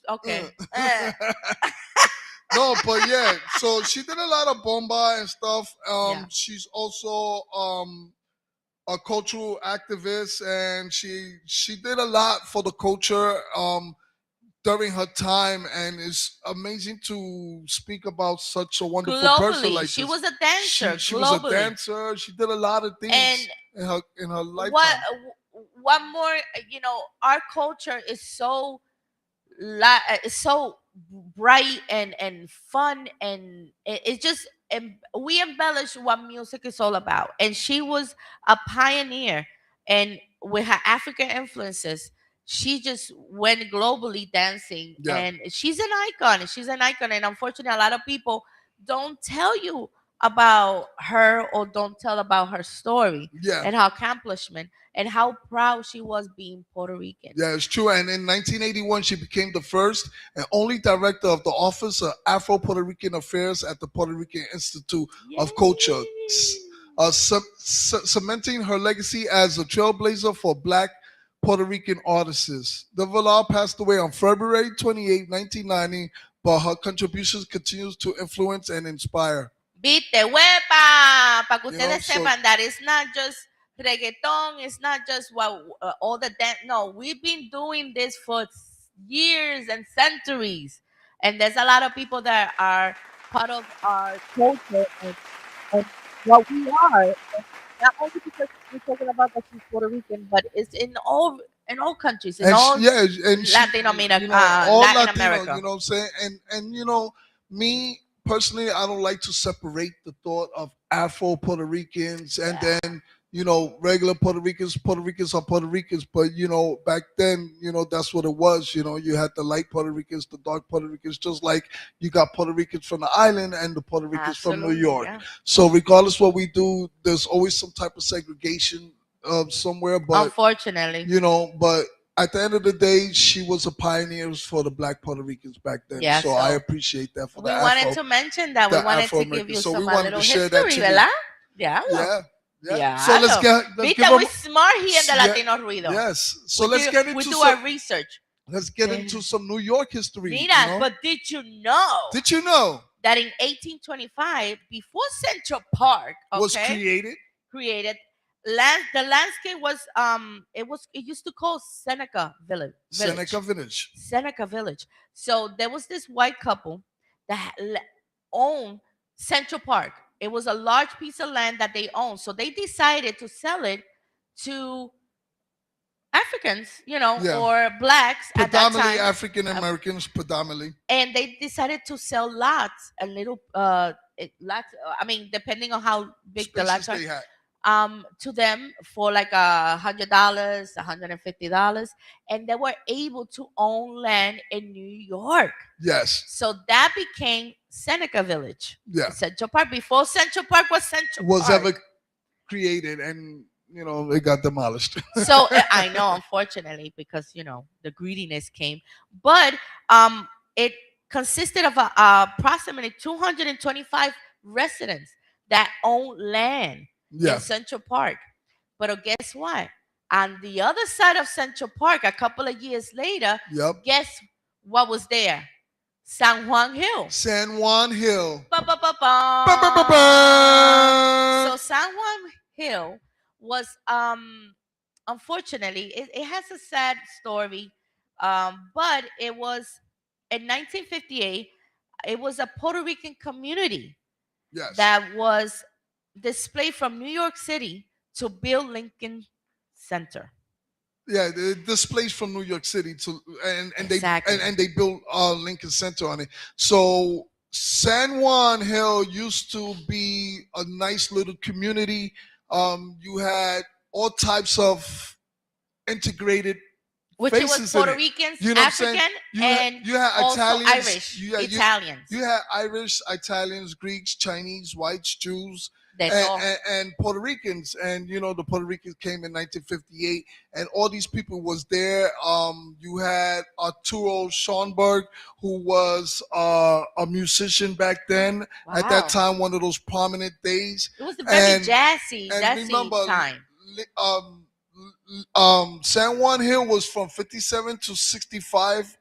Okay. No, but yeah. So she did a lot of bomba and stuff. She's also a cultural activist, and she did a lot for the culture during her time, and it's amazing to speak about such a wonderful person like she this. Was a dancer. She was a dancer. She did a lot of things in her lifetime. One more, our culture is so bright and fun, and it's just we embellish what music is all about. And she was a pioneer, and with her African influences, she just went globally dancing, and she's an icon. And unfortunately, a lot of people don't tell you about her or don't tell about her story and her accomplishment and how proud she was being Puerto Rican. Yeah, it's true. And in 1981, she became the first and only director of the Office of Afro-Puerto Rican Affairs at the Puerto Rican Institute of Culture, cementing her legacy as a trailblazer for Black Puerto Rican artists. The Villar passed away on February 28, 1990, but her contributions continues to influence and inspire. Viste, huepa, para que ustedes sepan that it's not just reggaeton, it's not just all the dance. No, we've been doing this for years and centuries, and there's a lot of people that are part of our culture and what we are. Not only because we're talking about that she's Puerto Rican, but it's in all countries, in And all yeah, and she, Latin America, all Latin Latino, America. you know what I'm saying? And me personally, I don't like to separate the thought of Afro Puerto Ricans and Yeah. then regular Puerto Ricans. Puerto Ricans are Puerto Ricans, but back then, that's what it was. You had the light Puerto Ricans, the dark Puerto Ricans, just like you got Puerto Ricans from the island and the Puerto Ricans from New Absolutely, York. yeah. So regardless what we do, there's always some type of segregation somewhere, but Unfortunately. but at the end of the day, she was a pioneer for the Black Puerto Ricans back then. Yeah, So I so appreciate that for we wanted to mention that. We the wanted Afro to give Americans. you So we some a wanted little to share that history, to you. ¿verdad? Yeah. Yeah, yeah. Yeah. So let's give Vita, them we smart here in the yeah, Latino Ruido. yes. So We let's do, get we into do some our research. let's get into some New York history. Mira, but did you know Did you know that in 1825, before Central Park, was created the landscape was it used to call Seneca Village? Seneca Village. So there was this white couple that owned Central Park. It was a large piece of land that they owned. So they decided to sell it to Africans, Yeah. or blacks at that Predominantly time. African Americans, predominantly. And they decided to sell lots, a little lots. I mean, depending on how big the Spaces lots are, they had. to them for like $100, $150, and they were able to own land in New York. Yes. So that became Seneca Village. Yeah. Central Park, before Central Park was Central Was Park. ever created, and it got demolished. So I know, unfortunately, because the greediness came, but it consisted of approximately 225 residents that own land Yeah. in Central Park. But guess what? On the other side of Central Park, a couple of years later, Yep. guess what was there? San Juan Hill. San Juan Hill. Ba, ba, ba, ba. Ba, ba, ba, ba. So San Juan Hill was unfortunately it has a sad story, but it was in 1958. It was a Puerto Rican community Yes. that was displaced from New York City to build Lincoln Center. Yeah, they displaced from New York City to and Exactly. they built Lincoln Center on it. So San Juan Hill used to be a nice little community. You had all types of integrated Which it was faces in Puerto it. Ricans, You know what I'm saying? African, You and had also Italians, Irish, Italians. You had Irish, Italians, Greeks, Chinese, whites, Jews, That's all. and Puerto Ricans. And the Puerto Ricans came in 1958, and all these people was there. You had Arturo Schoenberg, who was a musician back then. At that Wow. time, one of those prominent days. It was a very jazzy remember, time. San Juan Hill was from 57 to 65.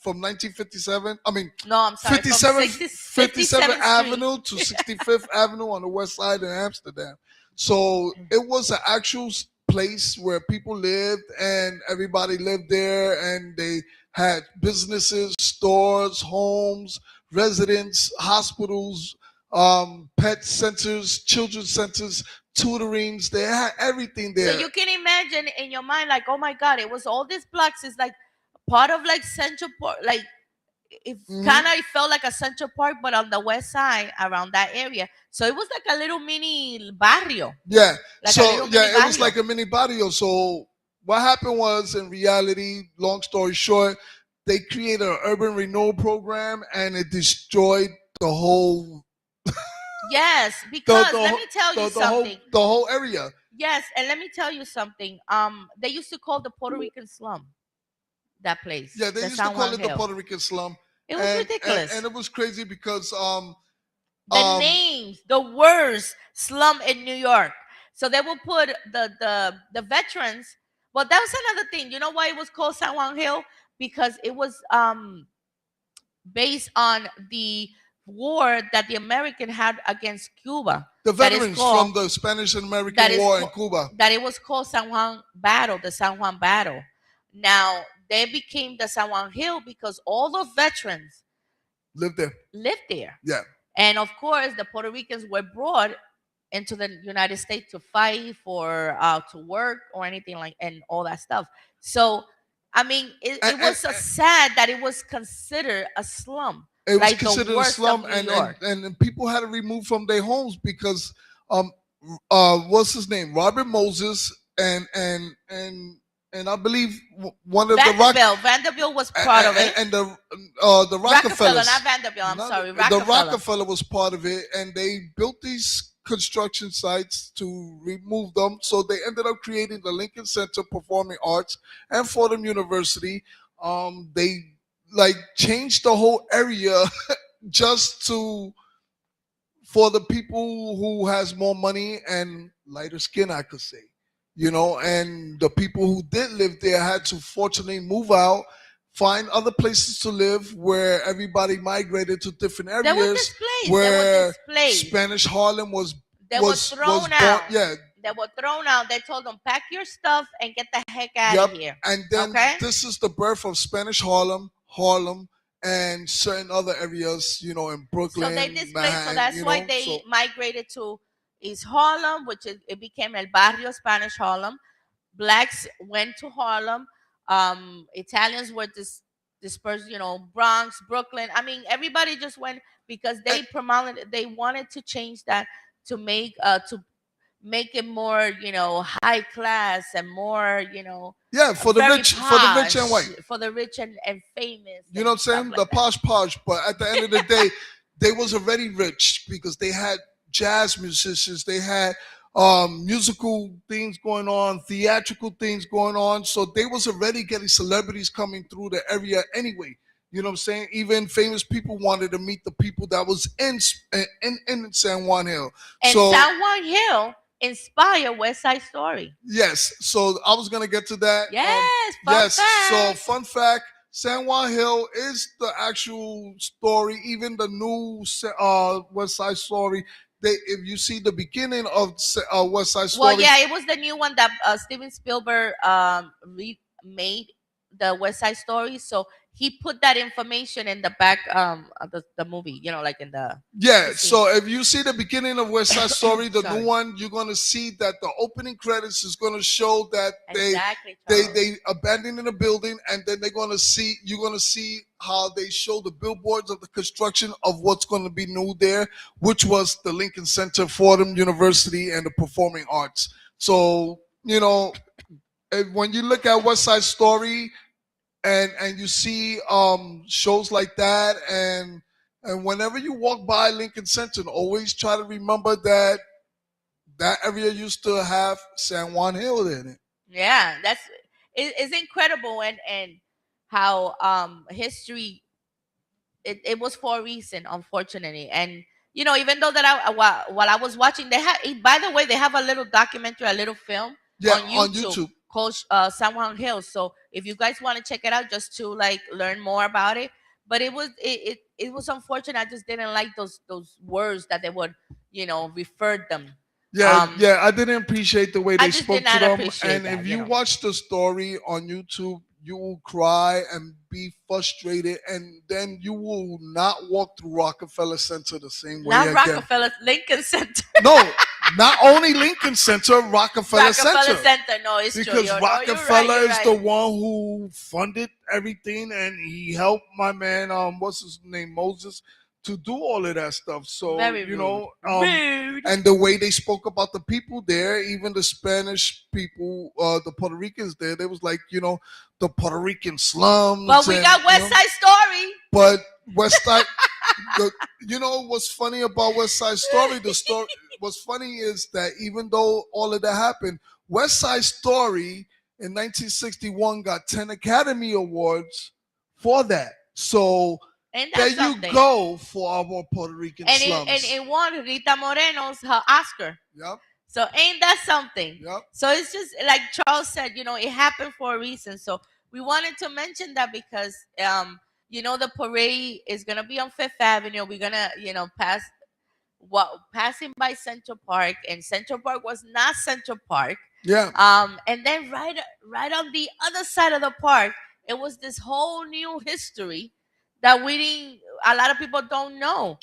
From 1957, I mean, No, I'm sorry. 57th Avenue to 65th Avenue on the west side in Amsterdam. So it was an actual place where people lived and everybody lived there, and they had businesses, stores, homes, residents, hospitals, pet centers, children's centers, tutorings. They had everything there. So you can imagine in your mind, like, oh my God, it was all these blocks. It's like part of like Central Park, like it kind of felt like a Central Park, but on the west side around that area. So it was like a little mini barrio. Yeah. Like so it was like a mini barrio. So what happened was, in reality, long story short, they created an urban renewal program, and it destroyed the whole. Yes, because let me tell you something. The whole area. Yes, and let me tell you something. They used to call the Puerto Rican slum that place. Yeah, they used to call it the Puerto Rican slum. It was ridiculous. And it was crazy because the names, the words slum in New York. So they will put the veterans. Well, that was another thing. You know why it was called San Juan Hill? Because it was based on the war that the American had against Cuba. The veterans from the Spanish and American War in Cuba. That it was called San Juan Battle, the San Juan Battle. Now, they became the San Juan Hill because all the veterans Lived there. lived there. Yeah. And of course, the Puerto Ricans were brought into the United States to fight for to work or anything like and all that stuff. So, I mean, And, it and, was so sad that it was considered a slum, it was like the considered a worst of slum, New York. and people had to remove from their homes because um what's his name, Robert Moses, and I believe one of the Vanderbilt was part of it. and the Rockefeller, Rockefellers, not Vanderbilt. I'm sorry, the Rockefeller. Rockefeller was part of it, and they built these construction sites to remove them. So they ended up creating the Lincoln Center Performing Arts and Fordham University. They like changed the whole area just to for the people who has more money and lighter skin, I could say. And the people who did live there had to fortunately move out, find other places to live where everybody migrated to different They were areas displaced. They were where displaced. Spanish Harlem was They were was thrown born. out. Yeah. They were thrown out. They told them, pack your stuff and get the heck out Yep. of here. And then Okay? this is the birth of Spanish Harlem, and certain other areas, in Brooklyn, So they displaced. Manhattan, So that's why they so migrated to East Harlem, which it became El Barrio Spanish Harlem. Blacks went to Harlem. Italians were dispersed, Bronx, Brooklyn. I mean, everybody just went because they promoted. They wanted to change that to make it more, high class and more, yeah, for the very rich, for the rich and posh, white. for the rich and famous. You know and what I'm stuff saying? like The that. posh, but at the end of the day, they was already rich because they had jazz musicians, they had musical things going on, theatrical things going on. So they was already getting celebrities coming through the area anyway. You know what I'm saying? Even famous people wanted to meet the people that was in San Juan Hill. And So San Juan Hill inspired West Side Story. yes, so I was gonna get to that. Yes, Yes, so fact. fun fact: San Juan Hill is the actual story. Even the new West Side Story. If you see the beginning of West Side Story, Well, yeah, it was the new one that Steven Spielberg made, the West Side Story. So he put that information in the back of the movie, like in yeah. the scene. So if you see the beginning of West Side Story, the Sorry. new one, you're gonna see that the opening credits is gonna show that Exactly, they abandoning the building, and then you're gonna see how they show the billboards of the construction of what's gonna be new there, which was the Lincoln Center, Fordham University, and the Performing Arts. So when you look at West Side Story, and you see shows like that, and whenever you walk by Lincoln Center, always try to remember that area used to have San Juan Hill in it. Yeah, it's incredible, and how history it was for a reason, unfortunately. And even though that while I was watching, by the way, they have a little documentary, a little film Yeah, on on YouTube, YouTube. called San Juan Hills. So if you guys want to check it out, just to like learn more about it. But it was unfortunate. I just didn't like those words that they would refer them. Yeah, yeah, I didn't appreciate the way I they just spoke did to not them. appreciate And that, if you watch the story on YouTube, you will cry and be frustrated, and then you will not walk through Rockefeller Center the same way Not again. Rockefeller, Lincoln Center. No, not only Lincoln Center, Rockefeller Rockefeller Center. Center. No, it's true. Because You're Rockefeller right, is the one who funded everything, and he helped my man, what's his name, Moses, to do all of that stuff. So Very rude. Rude. and the way they spoke about the people there, even the Spanish people, the Puerto Ricans there, they was like, the Puerto Rican slums. But we got West Side Story. But West Side, what's funny about West Side Story? What's funny is that even though all of that happened, West Side Story in 1961 got 10 Academy Awards for that. So there you go for our Puerto Rican slums. And it won Rita Moreno's her Oscar. Yep. So ain't that something? Yep. So it's just like Charles said, it happened for a reason. So we wanted to mention that because the parade is gonna be on Fifth Avenue. We're gonna passing by Central Park, and Central Park was not Central Park. Yeah. And then right on the other side of the park, it was this whole new history that we didn't. a lot of people don't know.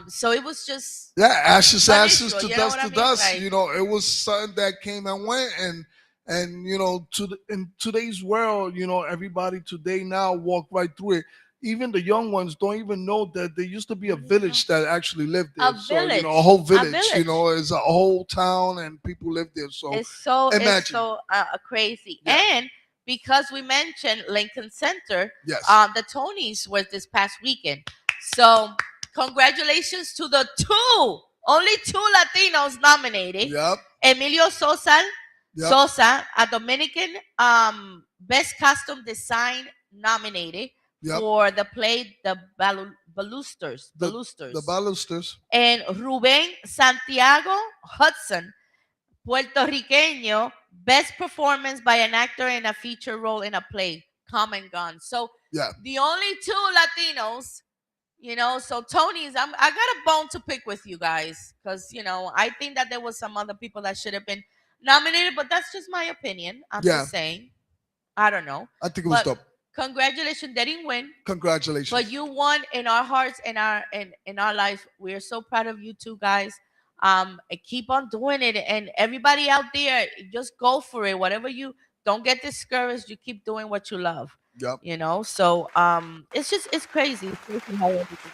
So it was just Yeah, ashes, ashes unusual. to You know dust, what I to mean? dust. Like, It was something that came and went, and in today's world, everybody today now walk right through it. Even the young ones don't even know that there used to be a don't even know. village that actually lived A there. So village, a whole a village, village. is a whole town and people live there. So It's imagine, so crazy. yeah, And because we mentioned Lincoln Center, yes, the Tonys was this past weekend. So congratulations to the only two Latinos nominated. yep, Emilio yep, Sosa, a Dominican Best Costume Design nominated yep. for the play The The Balusters. balusters, And Rubén Santiago Hudson, Puertorriqueño, best performance by an actor in a feature role in a play, Come and Gone. So yeah, the only two Latinos, so Tony's, I got a bone to pick with you guys because, I think that there was some other people that should have been nominated, but that's just my opinion. I'm yeah. just saying. I don't know. I think it was dope. Congratulations, they didn't win. Congratulations. But you won in our hearts and in our lives. We are so proud of you two guys. And keep on doing it. And everybody out there, just go for it. Whatever you don't get discouraged. You keep doing what you love. Yep. So it's crazy. It's crazy how everything.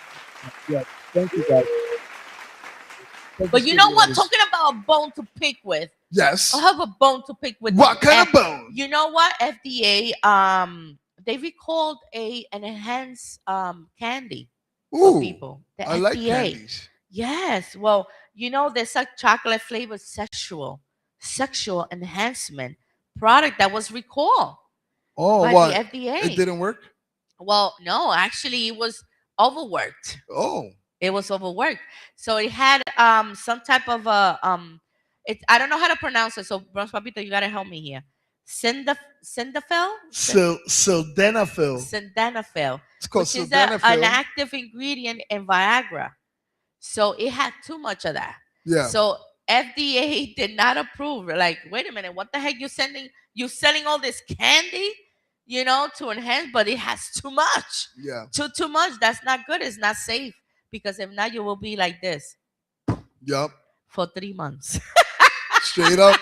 Yeah. Thank you guys. But you know what? Talking about a bone to pick with. Yes. I have a bone to pick with. What kind of bone? You know what? FDA they recalled an enhanced candy for people. The I FDA. like candies. Yes. Well, there's a chocolate flavored sexual enhancement product that was recalled by what? the FDA. It didn't work? Well, no, actually it was overworked. Oh. It was overworked. So it had some type of I don't know how to pronounce it. So Bronxpapito, you gotta help me here. Sildenafil? Sildenafil. Sildenafil. It's called which is sildenafil. an active ingredient in Viagra. So it had too much of that. Yeah. So FDA did not approve. Like, wait a minute, what the heck you selling all this candy, to enhance, but it has too much. Yeah. Too much. That's not good. It's not safe. Because if not, you will be like this. Yep. For 3 months. Straight up.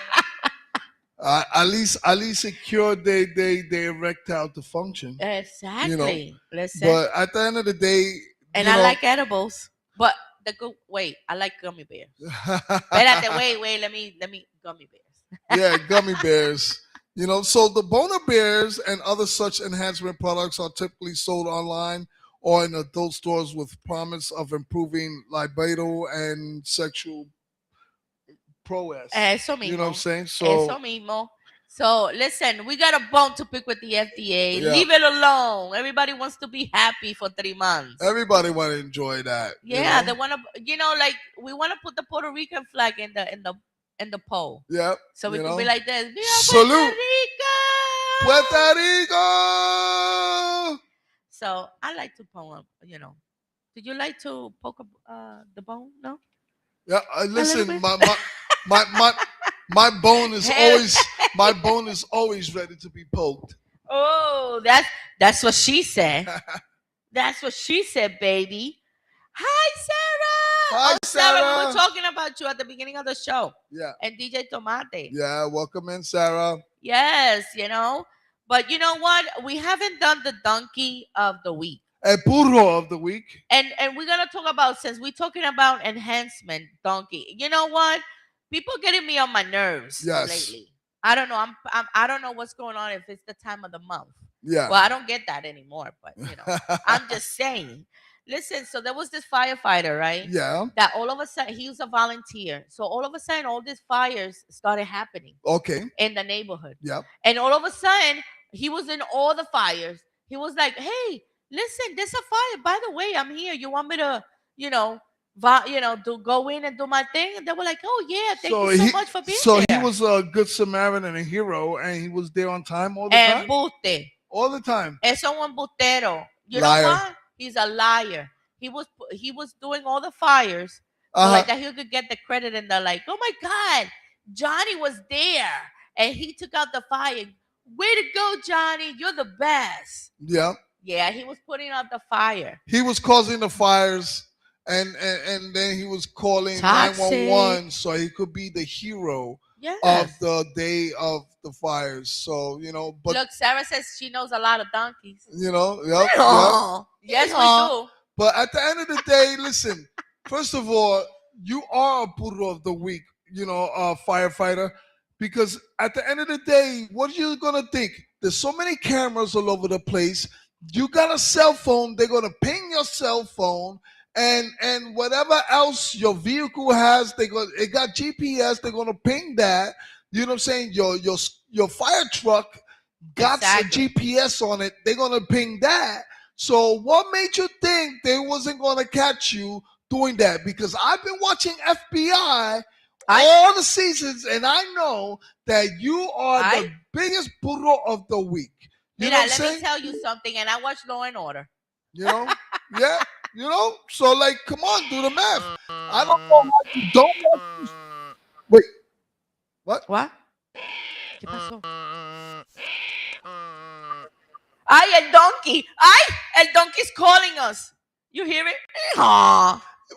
At least it cured their erectile dysfunction. Exactly. Listen. But at the end of the day, and I like edibles, but I like gummy bears. Espérate, wait, let me gummy bears. Yeah, gummy bears. So the Boner Bears and other such enhancement products are typically sold online or in adult stores with promise of improving libido and sexual prowess. Eso mismo. You know what I'm saying? Eso mismo. So listen, we got a bone to pick with the FDA. Yeah. Leave it alone. Everybody wants to be happy for 3 months. Everybody want to enjoy that. Yeah, they want to. Like we want to put the Puerto Rican flag in the pole. Yeah. So we can be like this. Viva Salute. Puerto Rico. So I like to poem. Did you like to poke the bone? No. Yeah. Listen, my bone is always ready to be poked. Oh, that's what she said. That's what she said, baby. Hi, Sarah. Hi, Sarah. We were talking about you at the beginning of the show. Yeah. And DJ Tomate. Yeah, welcome in, Sarah. Yes, But you know what? We haven't done the donkey of the week. El burro of the week. And we're gonna talk about, since we're talking about enhancement, donkey. You know what? People getting me on my nerves lately. I don't know. I don't know what's going on, if it's the time of the month. Yeah. Well, I don't get that anymore, but I'm just saying. Listen, so there was this firefighter, right? Yeah. That all of a sudden, he was a volunteer. So all of a sudden, all these fires started happening. Okay. In the neighborhood. Yeah. And all of a sudden, he was in all the fires. He was like, "Hey, listen, there's a fire. By the way, I'm here. You want me to, to go in and do my thing?" And they were like, "Oh yeah, thank you so much for being there." So he was a good Samaritan and a hero, and he was there on time all the time. Embuste. All the time. Eso un embustero. You Liar. know what? He's a liar. He was doing all the fires, so like that he could get the credit, and they're like, "Oh my God, Johnny was there and he took out the fire. Way to go, Johnny! You're the best." Yeah. Yeah, he was putting out the fire. He was causing the fires, and then he was calling Toxic. 911 so he could be the hero Yes. of the day of the fires. So but look, Sarah says she knows a lot of donkeys. Yep. Yes, we do. But at the end of the day, listen. First of all, you are a burro of the week, firefighter, because at the end of the day, what are you gonna think? There's so many cameras all over the place. You got a cell phone. They're gonna ping your cell phone, and whatever else your vehicle has, it got GPS. They're gonna ping that. You know what I'm saying? Your fire truck got some GPS on it. They're gonna ping that. So what made you think they wasn't gonna catch you doing that? Because I've been watching FBI all the seasons, and I know that you are the biggest burro of the week. Let me tell you something, and I watch Law and Order. Yeah. So come on, do the math. I don't know how you don't watch this. Wait, what? ¿Qué pasó? Ay, el donkey. Ay, el donkey's calling us. You hear it?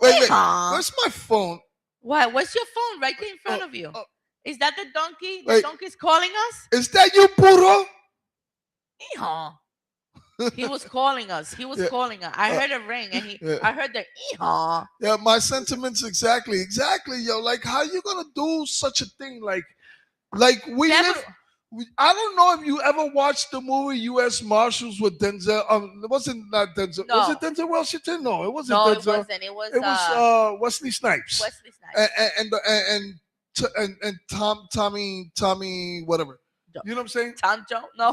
Wait. Where's my phone? What? What's your phone right there in front of you? Is that the donkey? The wait. donkey's calling us? Is that you, burro? He was calling us. Calling us. I heard a ring, and I heard the Yeah, my sentiments exactly, yo. Like, how you gonna do such a thing? Like we live. I don't know if you ever watched the movie U.S. Marshals with Denzel. It wasn't not Denzel. No. Was it Denzel Washington? No, it wasn't. No, Denzel. it wasn't. It was Wesley Snipes. Wesley Snipes. And Tommy whatever. Jones. You know what I'm saying? Tom Jones. No.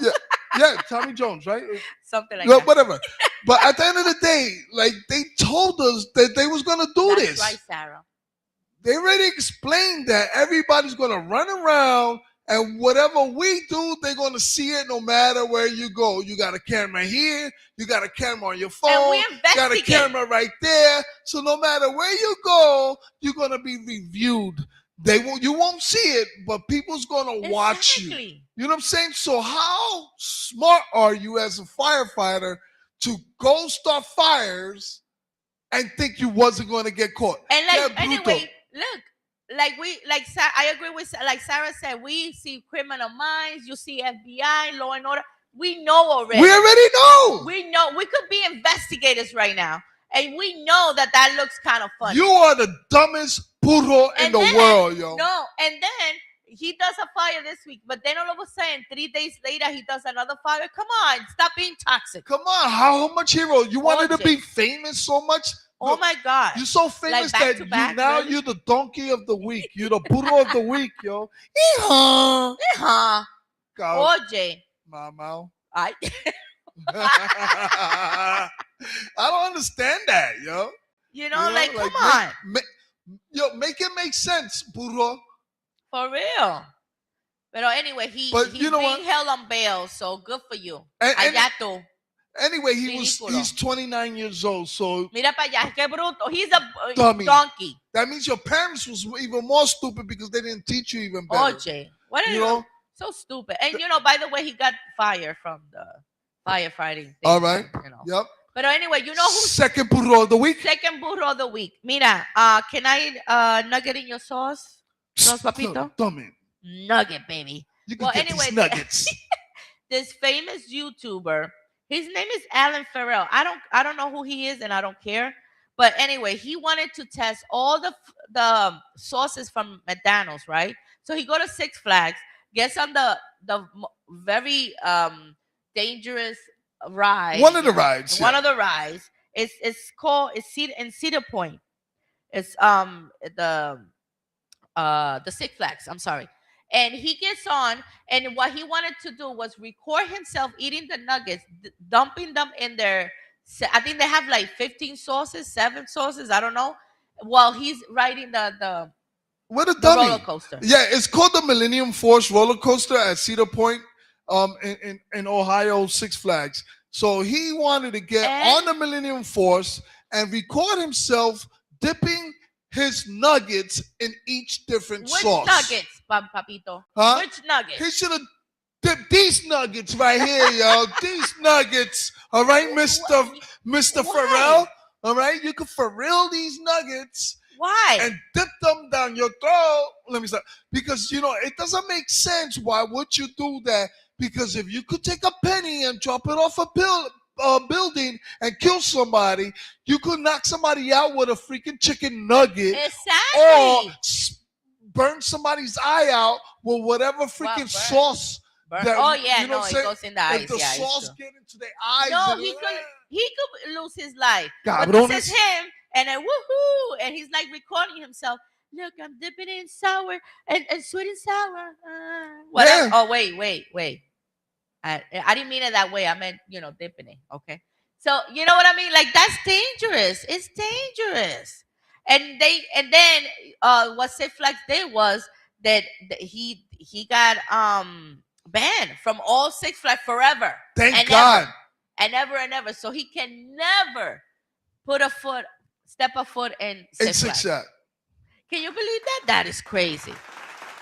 Yeah, Tommy Jones, right? Something like that. Whatever. But at the end of the day, like, they told us that they was gonna do this. That's right, Sarah. They already explained that everybody's gonna run around. And whatever we do, they're going to see it no matter where you go. You got a camera here. You got a camera on your phone. And we you got a camera right there. So no matter where you go, you're going to be reviewed. You won't see it, but people's going to watch you. You know what I'm saying? So how smart are you as a firefighter to go start fires and think you wasn't going to get caught? And anyway, look. I agree with, like Sarah said, we see Criminal Minds, you see FBI, Law and Order. We know already. We already know. We know. We could be investigators right now, and we know that looks kind of funny. You are the dumbest burro in the world, yo. No, and then he does a fire this week, but then all of a sudden, 3 days later, he does another fire. Come on, stop being toxic. Come on, how much hero? You wanted to be famous so much? Oh my God! You're so famous that you're the donkey of the week. You're the burro of the week, yo. Oye, Mama. I don't understand that, yo. Come on. Make it make sense, burro. For real. But anyway, he's being held on bail, so good for you. Anyway, he's 29 years old, so mira para allá, qué bruto. He's a donkey. That means your parents was even more stupid because they didn't teach you even better. Oye, what are you? So stupid. And by the way, he got fired from the firefighting thing. All right. Yep. But anyway, you know who's second burro of the week? Second burro of the week. Mira, can I nugget in your sauce? Bronxpapito? Dummy. Nugget, baby. You can get these nuggets. This famous YouTuber, his name is Alan Farrell. I don't know who he is, and I don't care. But anyway, he wanted to test all the sauces from McDonald's, right? So he go to Six Flags, gets on the very dangerous ride. One of the rides. One of the rides. It's called in Cedar Point. It's the Six Flags. I'm sorry. And he gets on, and what he wanted to do was record himself eating the nuggets, dumping them in their, I think they have like 15 sauces, 7 sauces, I don't know, while he's riding the roller coaster. Yeah, it's called the Millennium Force roller coaster at Cedar Point in Ohio, Six Flags. So he wanted to get on the Millennium Force and record himself dipping his nuggets in each different sauce. Which nuggets, Papito? Huh? Which nuggets? He should have Dip these nuggets right here, yo. These nuggets. All right, Mr. Pharrell. All right, you can Pharrell these nuggets. Why? And dip them down your throat. Let me start. Because, it doesn't make sense. Why would you do that? Because if you could take a penny and drop it off a building and kill somebody, you could knock somebody out with a freaking chicken nugget. Exactly. Or burn somebody's eye out with whatever freaking sauce. Oh yeah, no, it goes in the eyes. If the sauce get into their eyes. No, he could lose his life. But this is him, and then woohoo, and he's like recording himself. Look, I'm dipping in sour and sweet and sour. Whatever. Yeah. Oh wait. I didn't mean it that way. I meant dipping it. Okay. So you know what I mean? Like that's dangerous. It's dangerous. And then what Six Flags did was that he got banned from all Six Flags forever. Thank God. And ever. So he can never step a foot in Six Flags. Can you believe that? That is crazy.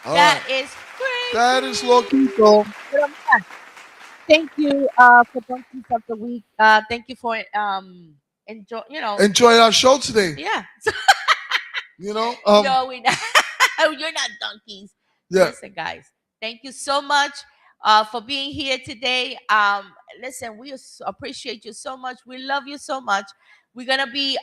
That is crazy. That is loquito. Thank you for Donkeys of the Week. Thank you for enjoy our show today. Yeah. No, we're not. You're not donkeys. Yeah. Listen, guys. Thank you so much for being here today. Listen, we appreciate you so much. We love you so much. We're gonna be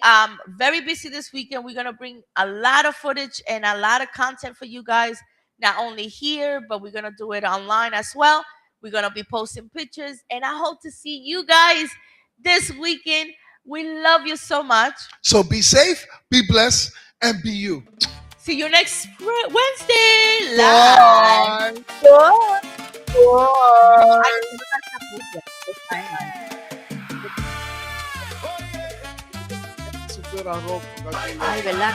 very busy this weekend. We're gonna bring a lot of footage and a lot of content for you guys. Not only here, but we're gonna do it online as well. We're gonna be posting pictures, and I hope to see you guys this weekend. We love you so much. So be safe, be blessed, and be you. See you next Wednesday. Bye. Bye. Ay, ¿verdad?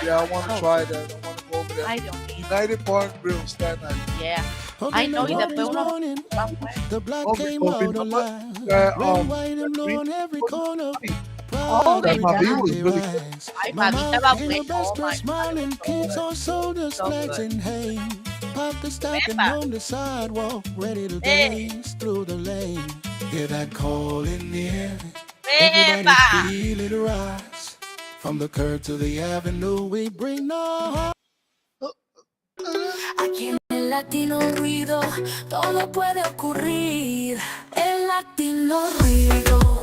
Yeah, I want to try that. I want to go over there. I don't need United Park Grill, Staten Island. Yeah. I know you the black came out alive. Red, white, and blue on every corner. That Mavi was really good. Mama in the best dress, smiling, kids on shoulders, flags in hand. Pop is stacking on the sidewalk, ready to dance through the lane. Hear that calling near. Everybody feel it rise. From the curb to the avenue, we bring no. Aquí en el Latino Ruido todo puede ocurrir. El Latino Ruido.